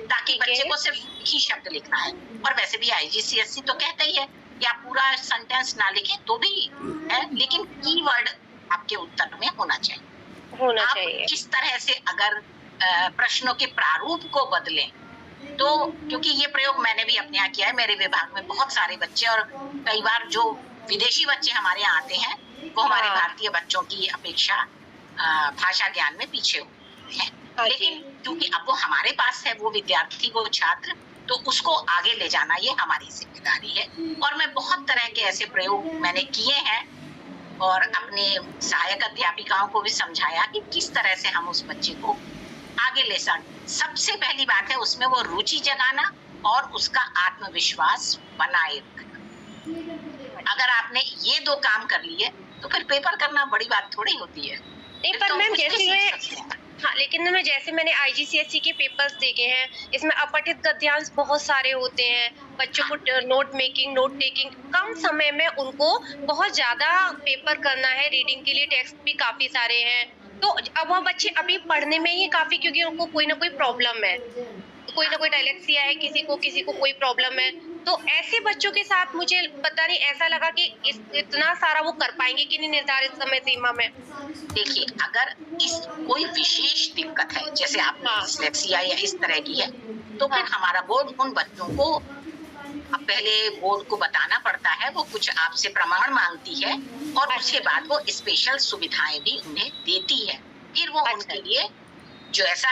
ताकि बच्चे को सिर्फ ही शब्द लिखना है। और वैसे भी IGCSE तो कहता ही है कि आप पूरा सेंटेंस ना लिखें तो भी है, लेकिन कीवर्ड आपके उत्तर में होना चाहिए। इस तरह से अगर प्रश्नों के प्रारूप को बदलें तो, क्योंकि ये प्रयोग मैंने भी अपने यहाँ किया है, मेरे विभाग में बहुत सारे बच्चे, और कई बार जो विदेशी बच्चे हमारे यहाँ आते हैं वो हमारे भारतीय बच्चों की अपेक्षा भाषा ज्ञान में पीछे होते हैं, लेकिन क्योंकि अब वो हमारे पास है, वो विद्यार्थी, वो छात्र, तो उसको आगे ले जाना ये हमारी जिम्मेदारी है। और मैं बहुत तरह के ऐसे प्रयोग मैंने किए हैं और अपने सहायक अध्यापिकाओं को भी समझाया कि किस तरह से हम उस बच्चे को आगे ले सकते। सबसे पहली बात है उसमें वो रुचि जगाना और उसका आत्मविश्वास बनाए रखना। अगर आपने ये 2 काम कर लिए तो फिर पेपर करना बड़ी बात थोड़ी होती है। नहीं, पर मैम लेकिन मैं जैसे मैंने IGCSE के पेपर्स देखे हैं, इसमें अपठित गद्यांश बहुत सारे होते हैं, बच्चों को नोट मेकिंग, नोट टेकिंग, कम समय में उनको बहुत ज्यादा पेपर करना है, रीडिंग के लिए टेक्स्ट भी काफी सारे हैं, तो अब वो बच्चे अभी पढ़ने में ही काफी, क्योंकि उनको कोई ना कोई प्रॉब्लम है, कोई ना कोई डायलेक्सिया है, किसी को कोई प्रॉब्लम है, तो ऐसे बच्चों के साथ मुझे पता नहीं, ऐसा लगा कि इतना सारा वो कर पाएंगे कि नहीं निर्धारित समय सीमा में। देखिए, अगर इस कोई विशेष दिक्कत है, जैसे आपको डिस्लेक्सिया या इस तरह की है, तो फिर हमारा बोर्ड उन बच्चों को पहले बोर्ड को बताना पड़ता है, वो कुछ आपसे प्रमाण मांगती है और उसके बाद वो स्पेशल सुविधाएं भी उन्हें देती है। फिर वो उनके लिए जो ऐसा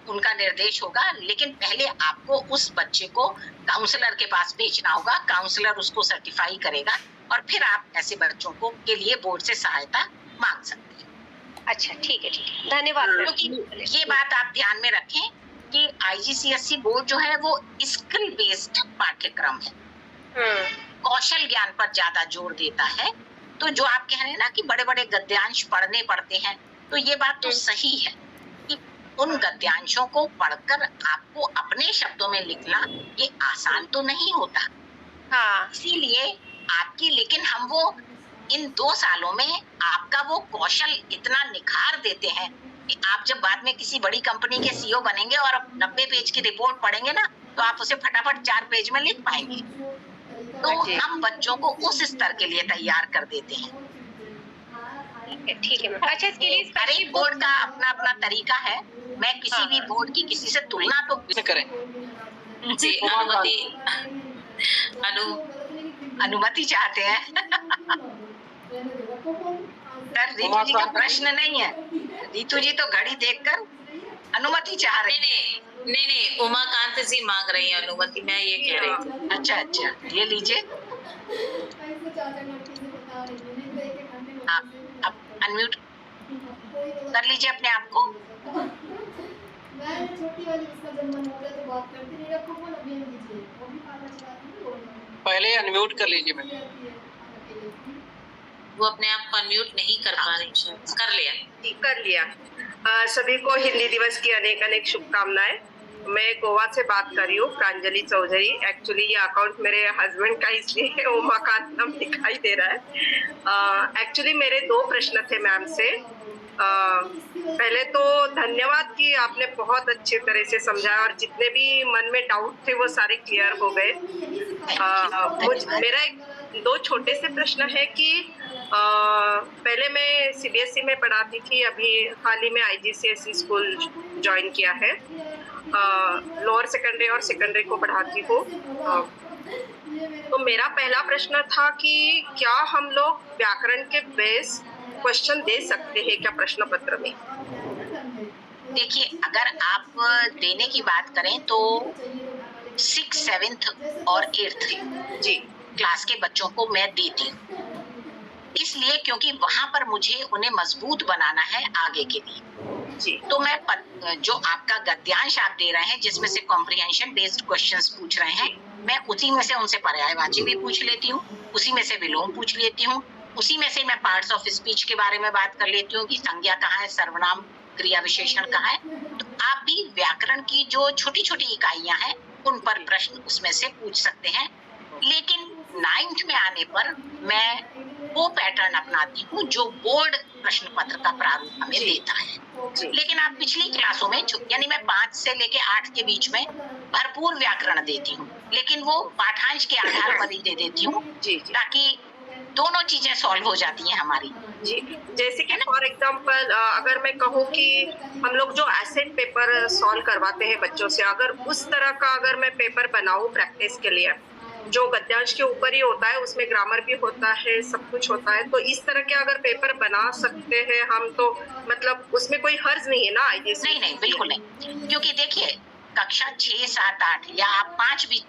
उनका निर्देश होगा, लेकिन पहले आपको उस बच्चे को काउंसलर के पास भेजना होगा, काउंसलर उसको सर्टिफाई करेगा और फिर आप ऐसे बच्चों को के लिए बोर्ड से सहायता मांग सकते हैं। अच्छा, ठीक है, धन्यवाद। क्योंकि ये बात आप ध्यान में रखें कि IGCSE बोर्ड जो है वो स्किल बेस्ड पाठ्यक्रम है, कौशल ज्ञान पर ज्यादा जोर देता है। तो जो आप कह रहे हैं ना कि बड़े बड़े गद्यांश पढ़ने पड़ते हैं, तो ये बात तो सही है कि उन गद्यांशों को पढ़कर आपको अपने शब्दों में लिखना ये आसान तो नहीं होता। इसीलिए आपकी, लेकिन हम वो इन 2 सालों में आपका वो कौशल इतना निखार देते हैं कि आप जब बाद में किसी बड़ी कंपनी के CEO बनेंगे और 90 पेज की रिपोर्ट पढ़ेंगे ना, तो आप उसे फटाफट 4 पेज में लिख पाएंगे। तो हम बच्चों को उस स्तर के लिए तैयार कर देते हैं। ठीक है। अच्छा, इसके लिए हर एक बोर्ड का अपना अपना तरीका है। मैं किसी भी बोर्ड की किसी से तुलना तो करें जी, अनुमति चाहते हैं। सर, रीतू जी का प्रश्न नहीं है, रीतू जी तो घड़ी देखकर अनुमति चाह रहे हैं। नहीं, उमाकांत जी मांग रही है अनुमति, मैं ये कह रही थी। अच्छा, ये लीजिए, आप अनम्यूट कर लीजिए अपने आप को। पहले अनम्यूट कर लीजिए मैम। वो अपने आप को अनम्यूट नहीं कर पा रही शायद। कर लिया। कर लिया। सभी को हिंदी दिवस की अनेक अनेक शुभकामनाएं। मैं गोवा से बात कर रही हूँ, प्रांजलि चौधरी। एक्चुअली ये अकाउंट मेरे हस्बैंड का, इसलिए उमाकांत नाम दिखाई दे रहा है। एक्चुअली मेरे 2 प्रश्न थे मैम से। पहले तो धन्यवाद कि आपने बहुत अच्छी तरह से समझाया और जितने भी मन में डाउट थे वो सारे क्लियर हो गए। मेरा 2 छोटे से प्रश्न है कि पहले मैं सीबीएसई में पढ़ाती थी, अभी हाल ही में आईजीसीएसई स्कूल ज्वाइन किया है। लोअर सेकेंडरी और सेकेंडरी को पढ़ाती हूँ। तो मेरा पहला प्रश्न था कि क्या हम लोग व्याकरण के बेस क्वेश्चन दे सकते हैं क्या प्रश्न पत्र में? देखिए, अगर आप देने की बात करें तो 6th, 7th और 8th जी क्लास के बच्चों को मैं देती हूँ, इसलिए क्योंकि वहां पर मुझे उन्हें मजबूत बनाना है आगे के लिए। जी तो मैं जो आपका गद्यांश आप दे रहे हैं जिसमें से कॉम्प्रिहेंशन बेस्ड क्वेश्चंस पूछ रहे हैं, मैं उसी में से उनसे पर्यायवाची भी पूछ लेती हूँ, उसी में से विलोम पूछ लेती हूँ, उसी में से मैं पार्ट्स ऑफ स्पीच के बारे में बात कर लेती हूँ कि संज्ञा कहाँ है, सर्वनाम क्रिया विशेषण कहाँ है। तो आप भी व्याकरण की जो छोटी छोटी इकाइयां हैं उन पर प्रश्न उसमें से पूछ सकते हैं। लेकिन 9th में आने पर मैं वो पैटर्न अपनाती हूँ जो बोर्ड प्रश्न पत्र का प्रारूप हमें देता है। लेकिन आप पिछली क्लासों में यानी मैं 5 से लेके 8 के बीच में भरपूर व्याकरण देती हूँ, लेकिन वो पाठांश के आधार पर ही दे देती हूँ ताकि दोनों चीजें सॉल्व हो जाती हैं हमारी। जी, जैसे कि फॉर एग्जांपल अगर मैं कहूँ कि हम लोग जो एसेट पेपर सॉल्व करवाते हैं बच्चों से, अगर उस तरह का अगर मैं पेपर बनाऊँ प्रैक्टिस के लिए, जो गद्यांश के ऊपर ही होता है, उसमें ग्रामर भी होता है, सब कुछ होता है, तो इस तरह के अगर पेपर बना सकते हैं हम तो मतलब उसमें कोई हर्ज नहीं है ना? नहीं, बिल्कुल नहीं, क्योंकि देखिए कक्षा 6, 7, 8 या आप 5 भी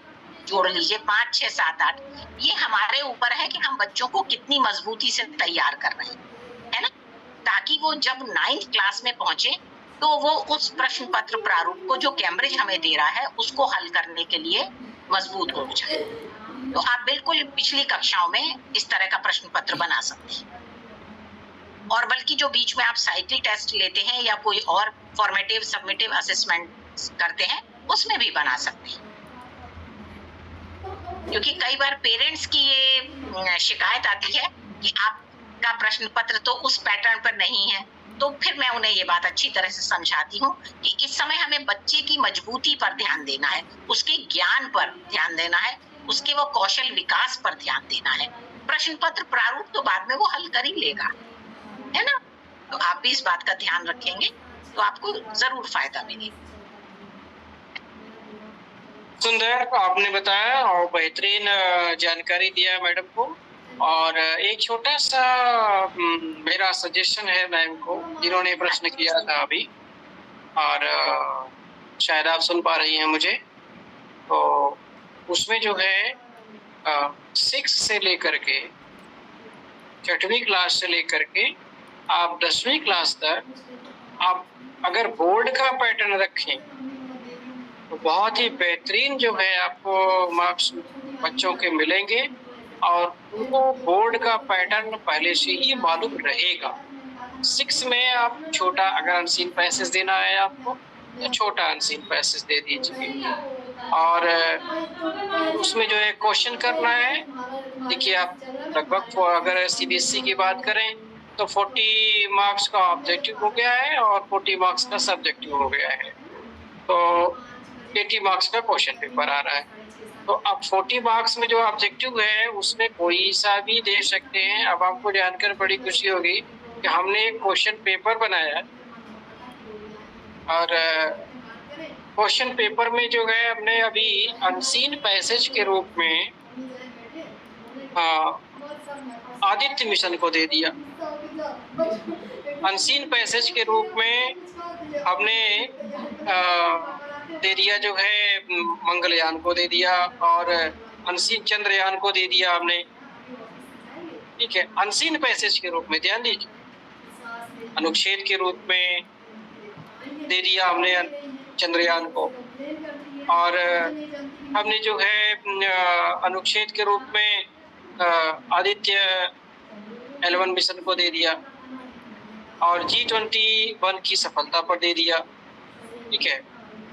जोड़ लीजिए, 5, 6, 7, 8, ये हमारे ऊपर है कि हम बच्चों को कितनी मजबूती से तैयार कर रहे हैं, है ना, ताकि वो जब 9th क्लास में पहुंचे तो वो उस प्रश्न पत्र प्रारूप को जो कैम्ब्रिज हमें दे रहा है उसको हल करने के लिए मजबूत हो जाए। तो आप बिल्कुल पिछली कक्षाओं में इस तरह का प्रश्न पत्र बना सकते हैं, और बल्कि जो बीच में आप साइकिल टेस्ट लेते हैं या कोई और फॉर्मेटिव सबमिटिव असेसमेंट करते हैं उसमें भी बना सकते हैं। क्योंकि कई बार पेरेंट्स की ये शिकायत आती है कि आपका प्रश्न पत्र तो उस पैटर्न पर नहीं है, तो फिर मैं उन्हें ये बात अच्छी तरह से समझाती हूँ कि इस समय हमें बच्चे की मजबूती पर ध्यान देना है, उसके ज्ञान पर ध्यान देना है, उसके वो कौशल विकास पर ध्यान देना है। प्रश्न पत्र प्रारूप तो बाद में वो हल कर ही लेगा, है ना। तो आप भी इस बात का ध्यान रखेंगे तो आपको जरूर फायदा मिलेगा। सुंदर आपने बताया और बेहतरीन जानकारी दिया मैडम को। और एक छोटा सा मेरा सजेशन है मैम को, जिन्होंने प्रश्न किया था अभी, और शायद आप सुन पा रही हैं मुझे, तो उसमें जो है 6 से लेकर के 6वीं क्लास से लेकर के आप 10वीं क्लास तक आप अगर बोर्ड का पैटर्न रखें तो बहुत ही बेहतरीन जो है आपको मार्क्स बच्चों के मिलेंगे, और उनको बोर्ड का पैटर्न पहले से ही मालूम रहेगा। 6 में आप छोटा, अगर अनसीन पैसेज देना है आपको तो छोटा अनसीन पैसेज दे दीजिए, और उसमें जो है क्वेश्चन करना है। देखिए आप लगभग अगर सीबीएसई की बात करें तो 40 मार्क्स का ऑब्जेक्टिव हो गया है और 40 मार्क्स का सब्जेक्टिव हो गया है, तो 80 मार्क्स का क्वेश्चन पेपर आ रहा है। तो अब 40 मार्क्स में जो ऑब्जेक्टिव है उसमें कोई सा भी दे सकते हैं। अब आपको जानकर बड़ी खुशी होगी कि हमने एक क्वेश्चन पेपर बनाया है, और क्वेश्चन पेपर में जो है हमने अभी अनसीन पैसेज के रूप में आदित्य मिशन को दे दिया। अनसीन पैसेज के रूप में हमने दे दिया जो है मंगलयान को दे दिया, और अनसीन चंद्रयान को दे दिया हमने, ठीक है। अनसीन पैसेज के रूप में ध्यान दीजिए, अनुच्छेद के रूप में दे दिया हमने चंद्रयान को। और हमने जो है अनुच्छेद के रूप में आदित्य L1 मिशन को दे दिया और G21 की सफलता पर दे दिया। ठीक है,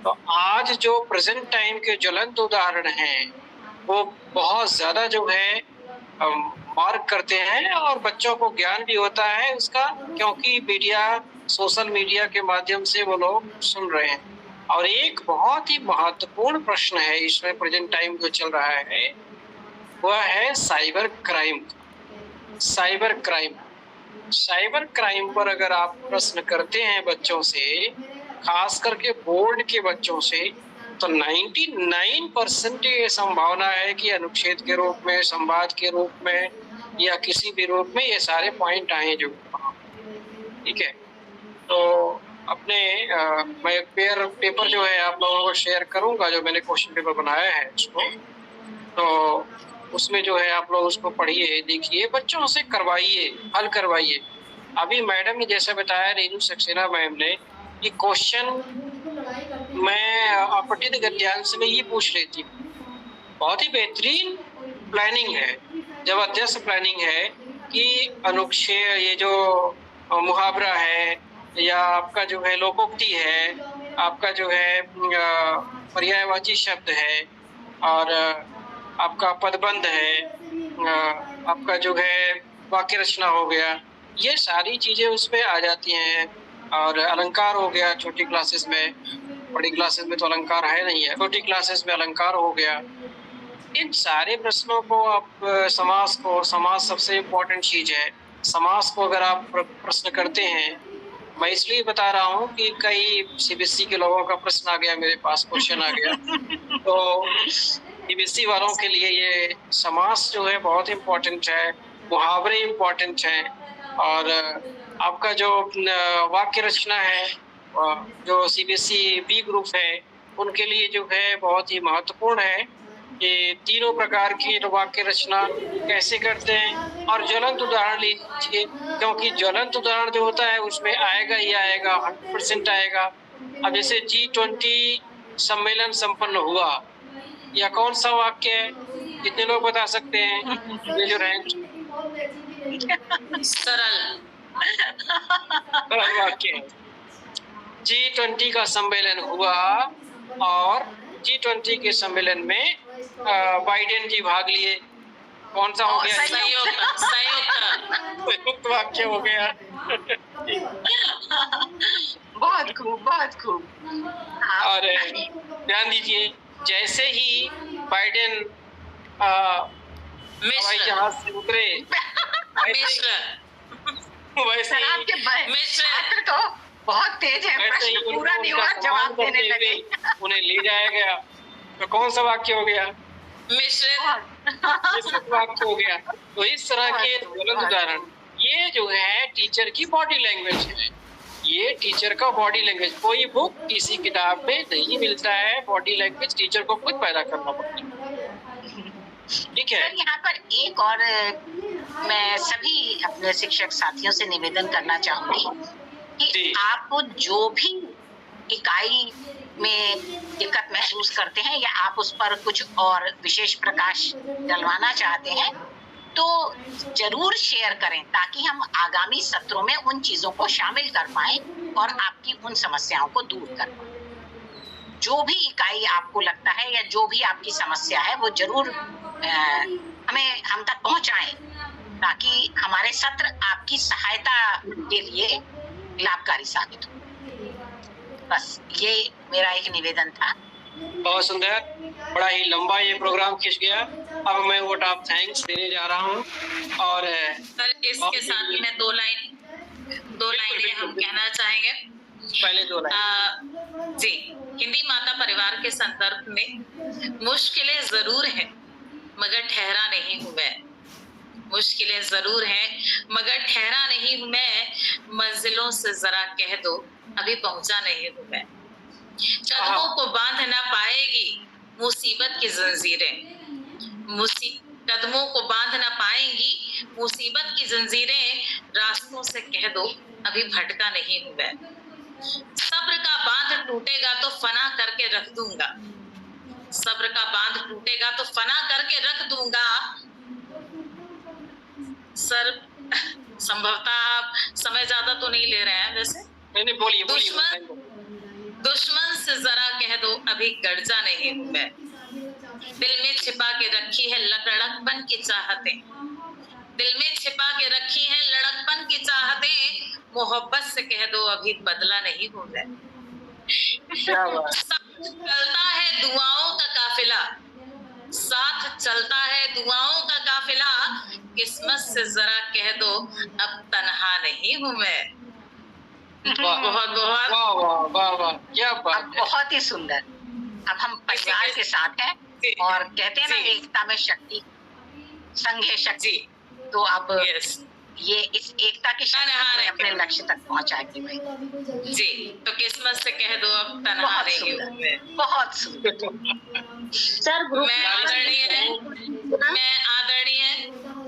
तो आज जो प्रेजेंट टाइम के ज्वलंत उदाहरण हैं वो बहुत ज़्यादा जो है मार्क करते हैं और बच्चों को ज्ञान भी होता है उसका, क्योंकि मीडिया, सोशल मीडिया के माध्यम से वो लोग सुन रहे हैं। और एक बहुत ही महत्वपूर्ण प्रश्न है इसमें प्रेजेंट टाइम जो चल रहा है वह है cyber crime. Cyber crime, cyber crime पर अगर आप प्रश्न करते हैं बच्चों से, खास करके बोर्ड के बच्चों से, तो 99% ये संभावना है कि अनुच्छेद के रूप में, संवाद के रूप में या किसी भी रूप में ये सारे पॉइंट आए जो। ठीक है, तो अपने मैं एक पेपर जो है आप लोगों को शेयर करूंगा, जो मैंने क्वेश्चन पेपर बनाया है उसको, तो उसमें जो है आप लोग उसको पढ़िए, देखिए, बच्चों से करवाइए, हल करवाइए। अभी मैडम ने जैसे बताया, रेणु सक्सेना मैम ने, कि क्वेश्चन मैं अपठित गद्यांश में ये पूछ लेती हूँ। बहुत ही बेहतरीन प्लानिंग है, जबरदस्त प्लानिंग है कि अनुच्छेद, ये जो मुहावरा है या आपका जो है लोकोक्ति है, आपका जो है पर्यायवाची शब्द है और आपका पदबंध है, आपका जो है वाक्य रचना हो गया, ये सारी चीज़ें उसमें आ जाती हैं। और अलंकार हो गया छोटी क्लासेस में, बड़ी क्लासेस में तो अलंकार है नहीं है, छोटी क्लासेस में अलंकार हो गया। इन सारे प्रश्नों को आप समास को, समास सबसे इम्पोर्टेंट चीज़ है, समास को अगर आप प्रश्न करते हैं, मैं इसलिए बता रहा हूँ कि कई CBSE के लोगों का प्रश्न आ गया मेरे पास, क्वेश्चन आ गया, तो CBSE वालों के लिए ये समास जो है बहुत इम्पोर्टेंट है, मुहावरे इम्पोर्टेंट हैं। और आपका जो वाक्य रचना है, जो CBSE B ग्रुप है, उनके लिए जो है बहुत ही महत्वपूर्ण है कि तीनों प्रकार की वाक्य रचना कैसे करते हैं। और ज्वलंत उदाहरण लीजिए, क्योंकि ज्वलंत उदाहरण जो होता है उसमें आएगा ही आएगा, 100% आएगा। अब जैसे G20 सम्मेलन संपन्न हुआ, या कौन सा वाक्य है, कितने लोग बता सकते हैं? ये जो रैंक सरल वाक्य है, G20 का सम्मेलन हुआ और G20 के सम्मेलन में बाइडेन जी भाग लिए। कौन सा हो गया? संयुक्त वाक्य हो गया। बहुत खूब, बहुत खूब। और ध्यान दीजिए, जैसे ही बाइडेन हवाई जहाज से उतरे, वैसे ही आपके तो बहुत तेज है, प्रश्न पूरा नहीं हुआ, जवाब देने लगे। उन्हें ले जाया गया, तो कौन सा वाक्य हो गया? मिश्रित वाक्य हो गया। तो इस तरह के ज्वलंत उदाहरण, ये जो है टीचर की बॉडी लैंग्वेज है, ये टीचर का बॉडी लैंग्वेज। कोई बुक, किसी किताब में नहीं मिलता है, बॉडी लैंग्वेज टीचर को खुद पैदा करना पड़ता है। ठीक है, यहाँ पर एक और मैं सभी अपने शिक्षक साथियों से निवेदन करना चाहूंगी कि आप जो भी इकाई में दिक्कत महसूस करते हैं या आप उस पर कुछ और विशेष प्रकाश डलवाना चाहते हैं तो जरूर शेयर करें, ताकि हम आगामी सत्रों में उन चीजों को शामिल कर पाएं और आपकी उन समस्याओं को दूर कर पाएं। जो भी इकाई आपको लगता है या जो भी आपकी समस्या है वो जरूर हम तक पहुंचाएं, ताकि हमारे सत्र आपकी सहायता के लिए लाभकारी साबित हो। बस ये मेरा एक निवेदन था। बहुत सुंदर, बड़ा ही लंबा ये प्रोग्राम खिंच गया। अब मैं वोट ऑफ थैंक्स देने जा रहा हूँ और सर इसके साथ ही मैं दो लाइनें हम कहना चाहेंगे। पहले दो लाइन जी, हिंदी माता परिवार के संदर्भ में मुश्किलें जरूर हैं मगर ठहरा नहीं हूँ मैं। मुश्किलें जरूर हैं मगर ठहरा नहीं हूँ मैं, मंजिलों से जरा कह दो अभी पहुंचा नहीं हूँ मैं। कदमों को बांध ना पाएगी मुसीबत की जंजीरें, कदमों को बांध ना पाएंगी मुसीबत की जंजीरें, रास्तों से कह दो अभी भटका नहीं हूँ मैं। सब सब्र का बांध टूटेगा तो फना करके रख दूंगा, सब्र का बांध टूटेगा तो फना करके रख दूंगा। सर संभवतः आप समय ज्यादा तो नहीं ले रहे हैं वैसे? नहीं, बोलिए दुश्मन से जरा कह दो अभी गर्जा नहीं हूं मैं, दिल में छिपा के रखी है लड़कपन की चाहतें, दिल में छिपा के रखी है लड़कपन की चाहतें, मोहब्बत से कह दो अभी बदला नहीं हूं मैं। साथ चलता है दुआओं का काफिला, साथ चलता है दुआओं का काफिला, किस्मत से जरा कह दो अब तन्हा नहीं हूं मैं। बहुत बहुत वाह वाह वाह वाह, क्या बात है। बहुत ही सुंदर। अब हम परिवार के साथ हैं और कहते हैं ना एकता में शक्ति, संघ है शक्ति। तो अब ये इस एकता की शक्ति अपने लक्ष्य तक पहुंचाएगी भाई जी। तो किस्मत से कह दो अब तन्हा नहीं हूं मैं। बहुत सुंदर सर। मैं आदरणीय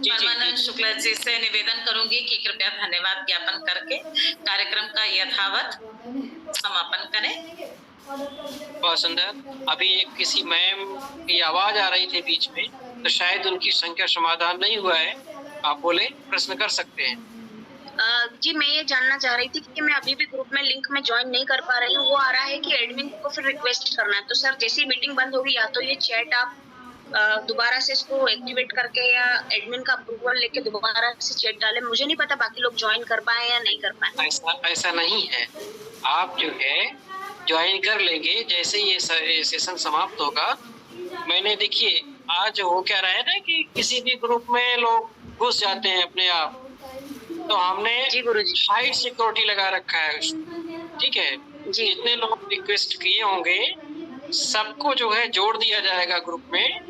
परमानंद शुक्ला जी से निवेदन करूंगी कि कृपया धन्यवाद ज्ञापन करके कार्यक्रम का यथावत समापन करें। बहुत सुंदर। अभी एक किसी मैम की आवाज आ रही थी बीच में, तो शायद उनकी संख्या समाधान नहीं हुआ है। आप बोले, प्रश्न कर सकते हैं। जी मैं ये जानना चाह रही थी कि मैं अभी भी ग्रुप में लिंक में ज्वाइन नहीं कर पा रही हूँ। वो आ रहा है कि एडमिन को फिर रिक्वेस्ट करना है। तो सर जैसे ही मीटिंग बंद होगी या तो ये चैट आप दोबारा से इसको एक्टिवेट करके या एडमिन का अप्रूवल लेके दोबारा से चैट डालें। मुझे नहीं पता बाकी लोग ज्वाइन कर पाए या नहीं कर पाए। ऐसा नहीं है, आप जो है ज्वाइन कर लेंगे जैसे ही ये सेशन समाप्त होगा। मैंने देखिए आज हो क्या रहा है ना कि किसी भी ग्रुप में लोग घुस जाते हैं अपने आप, तो हमने हाई सिक्योरिटी लगा रखा है, ठीक है। जितने लोग रिक्वेस्ट किए होंगे सबको जो है जोड़ दिया जाएगा ग्रुप में,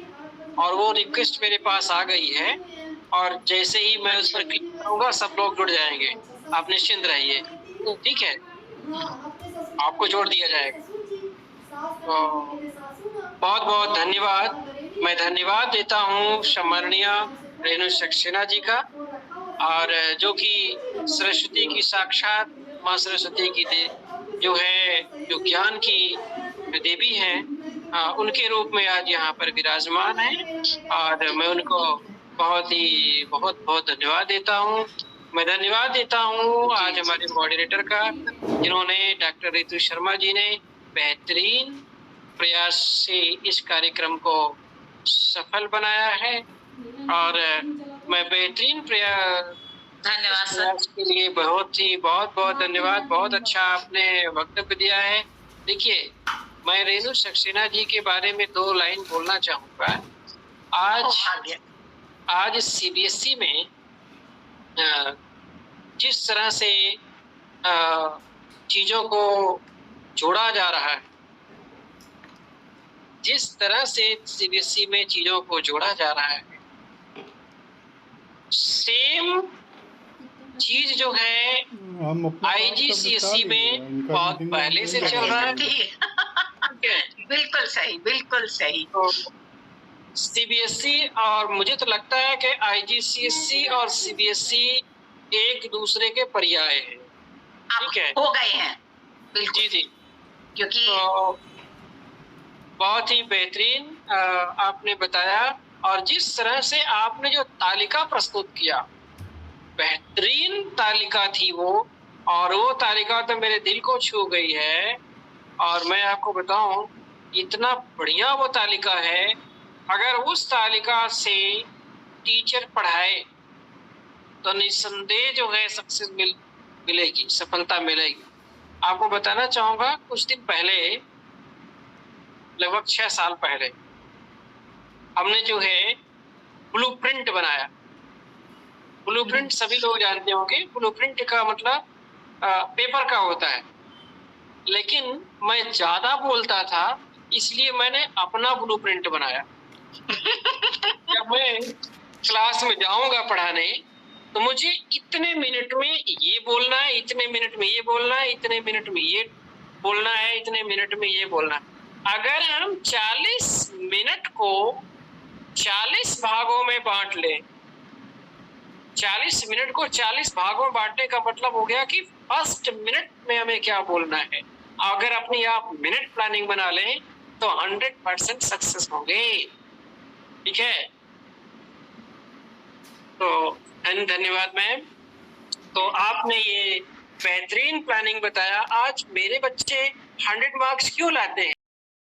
और वो रिक्वेस्ट मेरे पास आ गई है, और जैसे ही मैं उस पर क्लिक करूंगा सब लोग जुड़ जाएंगे। आप निश्चिंत रहिए, ठीक है, आपको जोड़ दिया जाएगा। तो बहुत बहुत धन्यवाद। मैं धन्यवाद देता हूँ सम्माननीय रेणु सक्सेना जी का, और जो कि सरस्वती की साक्षात माँ सरस्वती की जो है जो ज्ञान की देवी हैं, उनके रूप में आज यहाँ पर विराजमान है, और मैं उनको बहुत बहुत धन्यवाद देता हूँ। मैं धन्यवाद देता हूँ आज हमारे मॉडरेटर का, जिन्होंने डॉक्टर रितु शर्मा जी ने बेहतरीन प्रयास से इस कार्यक्रम को सफल बनाया है, और मैं बेहतरीन प्रयास के लिए बहुत धन्यवाद। बहुत अच्छा आपने वक्तव्य दिया है। देखिए, मैं रेणु सक्सेना जी के बारे में 2 लाइन बोलना चाहूँगा। आज सीबीएसई में जिस तरह से चीज़ों को जोड़ा जा रहा है, जिस तरह से सीबीएसई में चीज़ों को जोड़ा जा रहा है, सेम चीज जो है आईजीसीएसई में बहुत पहले से चल रहा है। बिल्कुल सही, बिल्कुल सही। तो सीबीएसई और मुझे तो लगता है कि आईजीसीएसई और सीबीएसई एक दूसरे के पर्याय हैं, ठीक है, हो गए हैं। बिल्कुल जी, क्योंकि तो बहुत ही बेहतरीन आपने बताया, और जिस तरह से आपने जो तालिका प्रस्तुत किया, बेहतरीन तालिका थी वो, और वो तालिका तो मेरे दिल को छू गई है। और मैं आपको बताऊं, इतना बढ़िया वो तालिका है, अगर उस तालिका से टीचर पढ़ाए तो निस्संदेह जो है सक्सेस मिलेगी, सफलता मिलेगी। आपको बताना चाहूँगा, कुछ दिन पहले, लगभग 6 साल पहले, हमने जो है ब्लूप्रिंट बनाया। ब्लूप्रिंट सभी लोग जानते होंगे, ब्लूप्रिंट का मतलब पेपर का होता है, लेकिन मैं ज्यादा बोलता था इसलिए मैंने अपना ब्लूप्रिंट बनाया। जब मैं क्लास में जाऊंगा पढ़ाने तो मुझे इतने मिनट में ये बोलना है, इतने मिनट में ये बोलना है, इतने मिनट में ये बोलना है, इतने मिनट में ये बोलना है। अगर हम 40 मिनट को 40 भागों में बांट लें, 40 मिनट को 40 भागों में बांटने का मतलब हो गया कि फर्स्ट मिनट में हमें क्या बोलना है, अगर अपनी आप मिनट प्लानिंग बना लें तो 100% सक्सेस होंगे। ठीक है, तो धन्यवाद मैम। तो आपने ये बेहतरीन प्लानिंग बताया। आज मेरे बच्चे 100 मार्क्स क्यों लाते हैं?